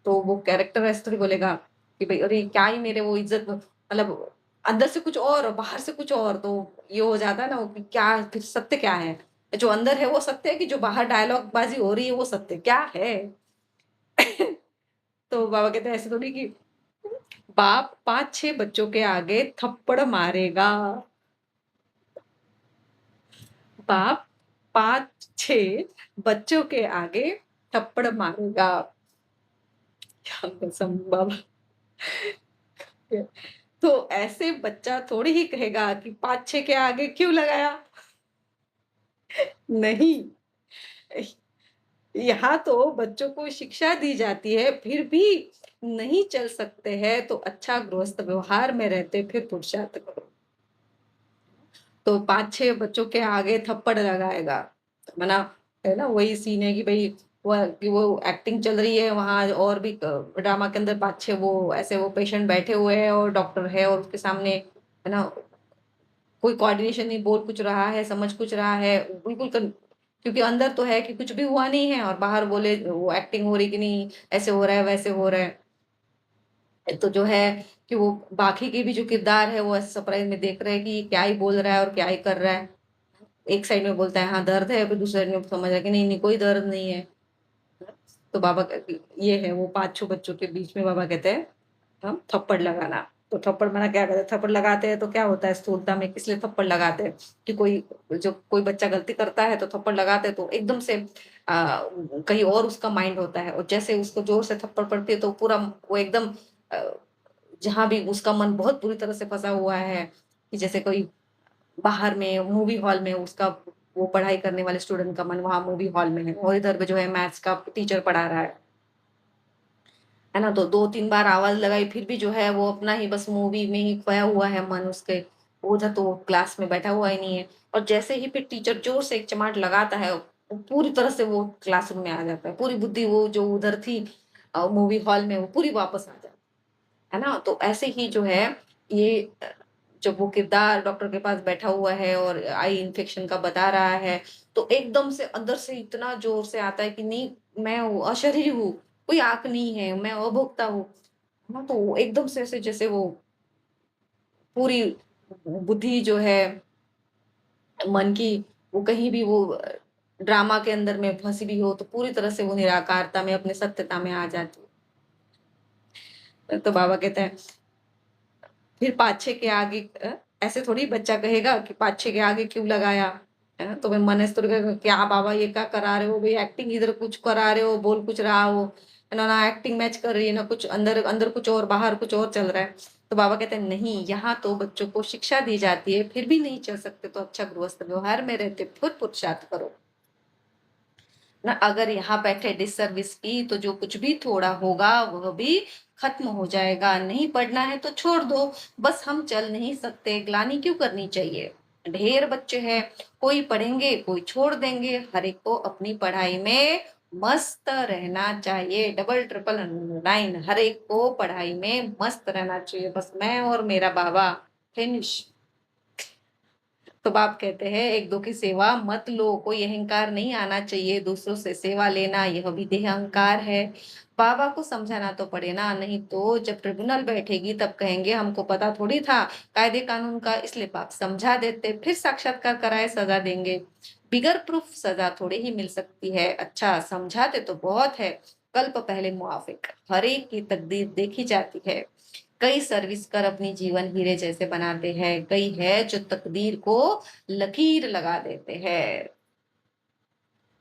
तो वो कैरेक्टर ऐसे थोड़ी बोलेगा कि भई अरे क्या ही मेरे वो इज़्ज़त मतलब अंदर से कुछ और बाहर से कुछ और, तो ये हो जाता है ना वो कि क्या फिर सत्य क्या है? जो अंदर है वो सत्य है कि जो बाहर डायलॉग बाज़ी हो रही है वो सत्य क्या है? तो बाबा कहते हैं ऐसे थोड़ी कि बाप 5-6 बच्चों के आगे थप्पड़ मारेगा। बाप 5-6 बच्चों के आगे थप्पड़ मारेगा। क्या कसम बाबा तो ऐसे बच्चा थोड़ी ही कहेगा कि 5-6 के आगे क्यों लगाया? नहीं, यहाँ तो बच्चों को शिक्षा दी जाती है, फिर भी नहीं चल सकते हैं तो अच्छा गृहस्थ व्यवहार में रहते फिर पुरुषार्थ करो। तो 5-6 बच्चों के आगे थप्पड़ लगाएगा। मना है ना वही सीन है कि वो एक्टिंग चल रही है वहाँ और भी ड्रामा के अंदर 5-6 वो ऐसे वो पेशेंट बैठे हुए हैं और डॉक्टर है और उसके सामने है ना कोई कोऑर्डिनेशन नहीं, बोल कुछ रहा है, समझ कुछ रहा है, बिल्कुल क्योंकि अंदर तो है कि कुछ भी हुआ नहीं है और बाहर बोले वो एक्टिंग हो रही कि नहीं, ऐसे हो रहा है, वैसे हो रहा है। तो जो है कि वो बाकी के भी जो किरदार है वो ऐसे सरप्राइज़ में देख रहे हैं कि ये क्या ही बोल रहा है और क्या ही कर रहा है। एक साइड में बोलता है हाँ, दर्द है, फिर दूसरी साइड में समझ रहा है कि नहीं, नहीं कोई दर्द नहीं है। तो बाबा ये है वो 5-6 बच्चों के बीच में बाबा कहते हैं हम थप्पड़ लगाना। तो थप्पड़ माना क्या कहते हैं, थप्पड़ लगाते हैं तो क्या होता है स्थूलता में किस लिए थप्पड़ लगाते हैं कि कोई बच्चा गलती करता है तो थप्पड़ लगाते हैं तो एकदम से कहीं और उसका माइंड होता है और जैसे उसको ज़ोर से थप्पड़ पड़ती है तो पूरा वो एकदम अ, जहाँ भी उसका मन बहुत बुरी तरह से फँसा हुआ है कि जैसे कोई बाहर में मूवी हॉल में उसका वो पढ़ाई करने वाले स्टूडेंट का मन वहाँ मूवी हॉल में है और इधर पे जो है मैथ्स का टीचर पढ़ा रहा है ना? तो 2-3 बार आवाज़ लगाई फिर भी जो है वो अपना ही बस मूवी में ही खोया हुआ है मन उसके, उधर तो वो क्लास में बैठा हुआ ही नहीं है। और जैसे ही फिर टीचर ज़ोर से एक चमाट लगाता है, वो पूरी तरह से वो क्लासरूम में आ जाता है। पूरी बुद्धि वो जो उधर थी मूवी हॉल में वो पूरी वापस आ जाती है ना? तो ऐसे ही जो है ये जब वो किरदार डॉक्टर के पास बैठा हुआ है और आई इन्फेक्शन का बता रहा है, तो एकदम से अंदर से इतना ज़ोर से आता है कि नहीं मैं अशरीरी हूँ, कोई आँख नहीं है, मैं अभोक्ता हूँ। हाँ, तो वो एकदम से ऐसे जैसे वो पूरी बुद्धि जो है मन की वो कहीं भी वो ड्रामा के अंदर में फँसी हुई हो तो पूरी तरह से वो निराकारता में अपने सत्यता में आ जाती है। तो बाबा कहते हैं फिर 5-6 के आगे ऐसे थोड़ी बच्चा कहेगा कि 5-6 के आगे क्यों लगाया? है ना? तो मैं मन ऐसे थोड़ी कहेगा क्या बाबा ये क्या करा रहे हो? भई एक्टिंग इधर कुछ करा रहे हो, बोल कुछ रहा हो, है ना? ना एक्टिंग मैच कर रही है, ना कुछ अंदर अंदर कुछ और, बाहर कुछ और चल रहा है। तो बाबा कहते हैं नहीं, यहाँ तो बच्चों को शिक्षा दी जाती है, फिर भी नहीं चल सकते तो अच्छा गृहस्थ व्यवहार में रहते खुद पुरुषार्थ करो। ना अगर यहाँ बैठे डिसर्विस की तो जो कुछ भी थोड़ा होगा वह भी खत्म हो जाएगा। नहीं पढ़ना है तो छोड़ दो, बस हम चल नहीं सकते, ग्लानि क्यों करनी चाहिए? ढेर बच्चे हैं, कोई पढ़ेंगे, कोई छोड़ देंगे, हर एक को अपनी पढ़ाई में मस्त रहना चाहिए। डबल ट्रिपल अंडरलाइन हर एक को पढ़ाई में मस्त रहना चाहिए। बस मैं और मेरा बाबा फिनिश। तो बाप कहते हैं एक दो की सेवा मत लो, कोई अहंकार नहीं आना चाहिए, दूसरों से सेवा लेना यह भी देह अहंकार है। बाबा को समझाना तो पड़े ना, नहीं तो जब ट्रिब्यूनल बैठेगी तब कहेंगे हमको पता थोड़ी था कायदे कानून का, इसलिए बाप समझा देते, फिर साक्षात्कार कराए सजा देंगे। बिगर प्रूफ सजा थोड़ी ही मिल सकती है, अच्छा समझाते तो बहुत है, कल्प पहले मुआफिक, हर एक की तकदीर देखी जाती है। कई सर्विस कर अपनी जीवन हीरे जैसे बनाते हैं, कई है जो तकदीर को लकीर लगा देते हैं।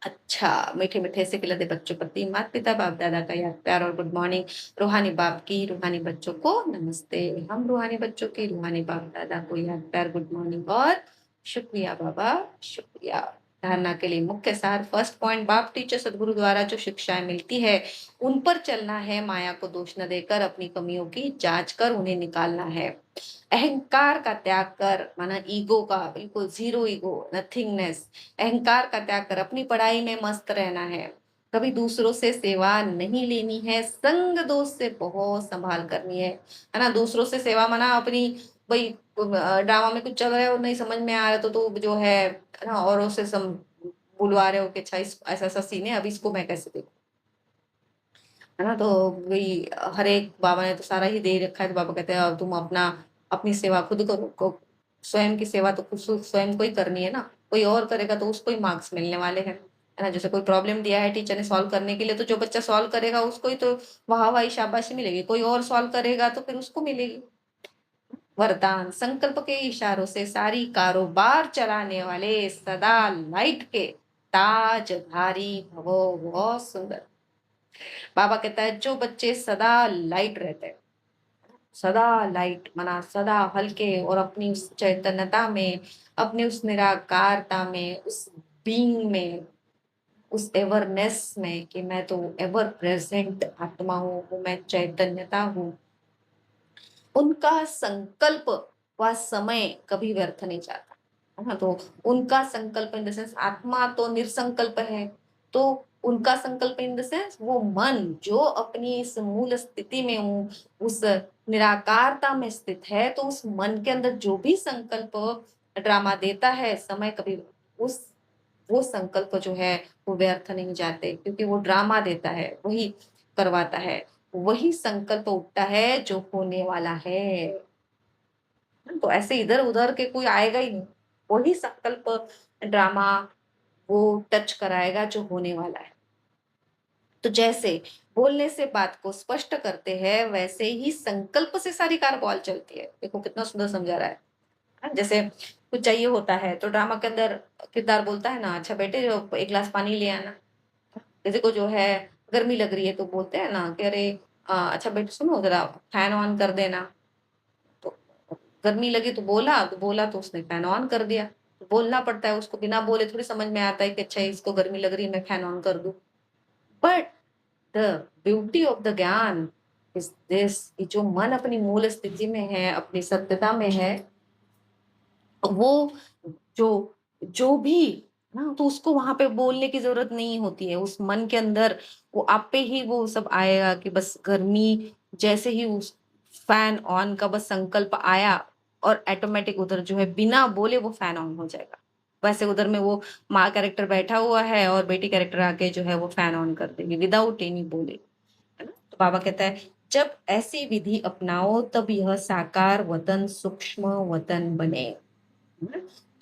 अच्छा, मीठे मीठे से खिलते बच्चों प्रति माता पिता बाप दादा का याद प्यार और गुड मॉर्निंग। रूहानी बाप की रूहानी बच्चों को नमस्ते। हम रूहानी बच्चों की रूहानी बाप दादा को याद प्यार गुड मॉर्निंग और शुक्रिया बाबा, शुक्रिया। धारणा के लिए मुख्य सार, फर्स्ट पॉइंट, बाप टीचर सदगुरु द्वारा जो शिक्षाएं मिलती है उन पर चलना है, माया को दोष न देकर अपनी कमियों की जांच कर उन्हें निकालना है। अहंकार का त्याग कर, माना ईगो का, बिल्कुल जीरो ईगो, नथिंगनेस। अहंकार का त्याग कर अपनी पढ़ाई में मस्त रहना है, कभी दूसरों से सेवा नहीं लेनी है, संग दोष से बहुत संभाल करनी है ना। दूसरों से सेवा माना अपनी, भाई ड्रामा में कुछ चल रहा है और नहीं समझ में आ रहा तो जो है ना, औरों से बुलवा रहे हो कि अच्छा ऐसा ऐसा सीन है, अभी इसको मैं कैसे देखूं, है ना। तो वही, हर एक बाबा ने तो सारा ही दे रखा है, तो बाबा कहते हैं अब तुम अपना अपनी सेवा खुद करो, स्वयं की सेवा तो खुद स्वयं को ही करनी है ना, कोई और करेगा तो उसको ही मार्क्स मिलने वाले हैं, है ना। जैसे कोई प्रॉब्लम दिया है टीचर ने सॉल्व करने के लिए, तो जो बच्चा सॉल्व करेगा उसको ही तो वाह वाही शाबाशी मिलेगी, कोई और सॉल्व करेगा तो फिर उसको मिलेगी। वरदान, संकल्प के इशारों से सारी कारोबार चलाने वाले सदा लाइट के ताजधारी भवो। बहुत सुंदर। बाबा कहता है जो बच्चे सदा लाइट रहते हैं, सदा लाइट माना सदा हल्के, और अपनी उस चैतन्यता में, अपनी उस निराकारता में, उस बीइंग में, उस एवरनेस में कि मैं तो एवर प्रेजेंट आत्मा हूँ, वो मैं चैतन्यता हूँ, उनका संकल्प व समय कभी व्यर्थ नहीं जाता, है ना। तो उनका संकल्प इन द सेंस, आत्मा तो निरसंकल्प है, तो उनका संकल्प इन द सेंस वो मन जो अपनी इस मूल स्थिति में उस निराकारता में स्थित है, तो उस मन के अंदर जो भी संकल्प ड्रामा देता है, समय कभी उस वो संकल्प जो है वो व्यर्थ नहीं जाते, क्योंकि वो ड्रामा देता है, वही करवाता है, वही संकल्प उठता है जो होने वाला है। तो ऐसे इधर उधर के कोई आएगा ही नहीं, वही संकल्प ड्रामा वो टच कराएगा जो होने वाला है। तो जैसे बोलने से बात को स्पष्ट करते हैं, वैसे ही संकल्प से सारी कारवाल चलती है। देखो कितना सुंदर समझा रहा है। जैसे कुछ चाहिए होता है तो ड्रामा के अंदर किरदार बोलता है ना, अच्छा बेटे जो एक गिलास पानी ले आना। किसी को जो है गर्मी लग रही है तो बोलते हैं ना कि अरे अच्छा बेटे सुनो जरा फैन ऑन कर देना। तो गर्मी लगी तो बोला तो उसने फैन ऑन कर दिया। तो बोलना पड़ता है उसको, बिना बोले थोड़ी समझ में आता है कि अच्छा इसको गर्मी लग रही है मैं फैन ऑन कर दूं। But the beauty of the ज्ञान इज दिस, जो मन अपनी मूल स्थिति में है, अपनी सत्यता में है, वो जो जो भी ना, तो उसको वहां पे बोलने की जरूरत नहीं होती है, उस मन के अंदर वो आप पे ही वो सब आएगा कि बस गर्मी, जैसे ही उस फैन ऑन का बस संकल्प आया और ऑटोमेटिक उधर जो है बिना बोले वो फैन ऑन हो जाएगा। वैसे उधर में वो माँ कैरेक्टर बैठा हुआ है और बेटी कैरेक्टर आके जो है वो फैन ऑन कर देगी विदाउट एनी बोले, है ना। तो बाबा कहता है जब ऐसी विधि अपनाओ तब यह साकार वतन सूक्ष्म वतन बने।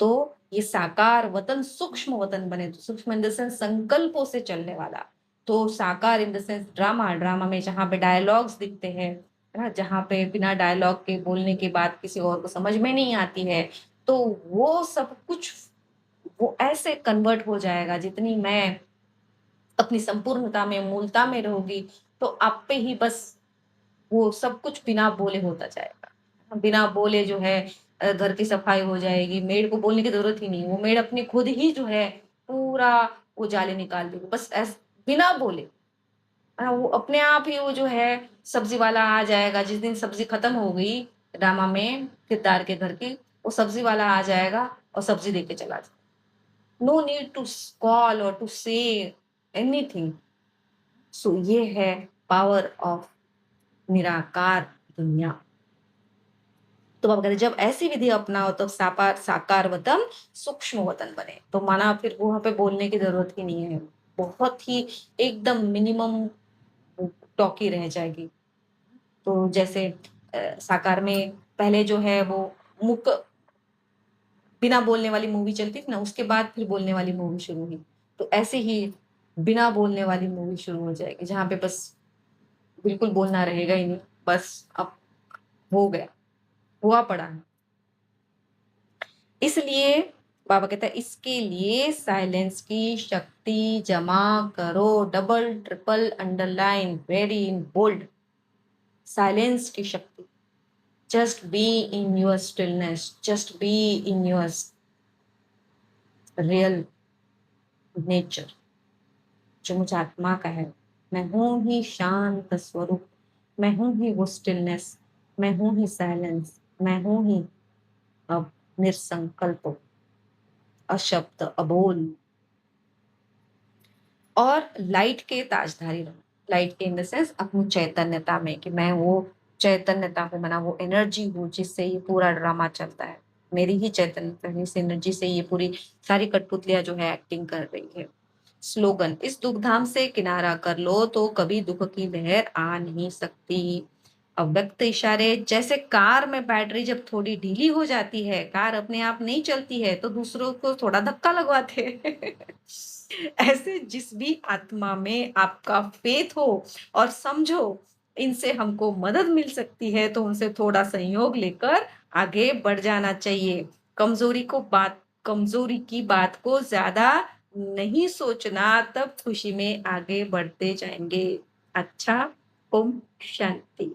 तो ये साकार वतन सूक्ष्म वतन बने, तो सूक्ष्म इन द सेंस संकल्पों से चलने वाला, तो साकार इन द सेंस ड्रामा, ड्रामा में जहां पे डायलॉग्स दिखते हैं, है ना, जहां पे बिना डायलॉग के बोलने की बात किसी और को समझ में नहीं आती है, तो वो सब कुछ वो ऐसे कन्वर्ट हो जाएगा, जितनी मैं अपनी संपूर्णता में मूलता में रहूंगी, तो आप पे ही बस वो सब कुछ बिना बोले होता जाएगा। बिना बोले जो है घर की सफाई हो जाएगी, मेड को बोलने की जरूरत ही नहीं, वो मेड अपनी खुद ही जो है पूरा वो जाले निकाल देगी, बस बिना बोले। वो अपने आप ही वो जो है सब्जी वाला आ जाएगा, जिस दिन सब्जी खत्म हो गई ड्रामा में किरदार के घर की, वो सब्जी वाला आ जाएगा और सब्जी देके चला जाएगा। नो नीड टू कॉल और टू से एनीथिंग। सो ये है पावर ऑफ निराकार दुनिया। तो बाबा कहते हैं, जब ऐसी विधि अपनाओ तब साकार साकार वतन सूक्ष्म वतन बने। तो माना फिर वहां पे बोलने की जरूरत ही नहीं है, बहुत ही एकदम मिनिमम टॉक ही रह जाएगी। तो जैसे साकार में पहले जो है वो मुक बिना बोलने वाली मूवी चलती थी ना, उसके बाद फिर बोलने वाली मूवी शुरू हुई। तो ऐसे ही बिना बोलने वाली मूवी शुरू हो जाएगी, जहाँ पे बस बिल्कुल बोलना रहेगा ही नहीं, बस अब हो गया, हुआ पड़ा है। इसलिए बाबा कहता है इसके लिए साइलेंस की शक्ति जमा करो, double triple underline very in bold, silence की शक्ति। Just be in your stillness, just be in your real nature, जो मुझ आत्मा का है। मैं हूं ही शांत स्वरूप, मैं हूं ही वो स्टिलनेस, मैं हूं ही साइलेंस, मैं हूं ही अब निसंकल्प, अशब्द, अबोल और लाइट के ताजधारी रहो। लाइट के इन द सेंस अपनी चैतन्यता में, कि मैं वो चैतन्यता हूँ, मैं वो एनर्जी हूँ जिससे ये पूरा ड्रामा चलता है। मेरी ही चैतन्यता है, इस एनर्जी से ये पूरी सारी कठपुतलियां जो है एक्टिंग कर रही है। स्लोगन, इस दुखधाम से किनारा कर लो तो कभी दुख की लहर आ नहीं सकती। अव्यक्त इशारे, जैसे कार में बैटरी जब थोड़ी ढीली हो जाती है, कार अपने आप नहीं चलती है तो दूसरों को थोड़ा धक्का लगवाते हैं। ऐसे जिस भी आत्मा में आपका फेथ हो और समझो इनसे हमको मदद मिल सकती है, तो उनसे थोड़ा सहयोग लेकर आगे बढ़ जाना चाहिए। कमजोरी को बात कमजोरी की बात को ज्यादा नहीं सोचना, तब खुशी में आगे बढ़ते जाएंगे। अच्छा, ओम शांति।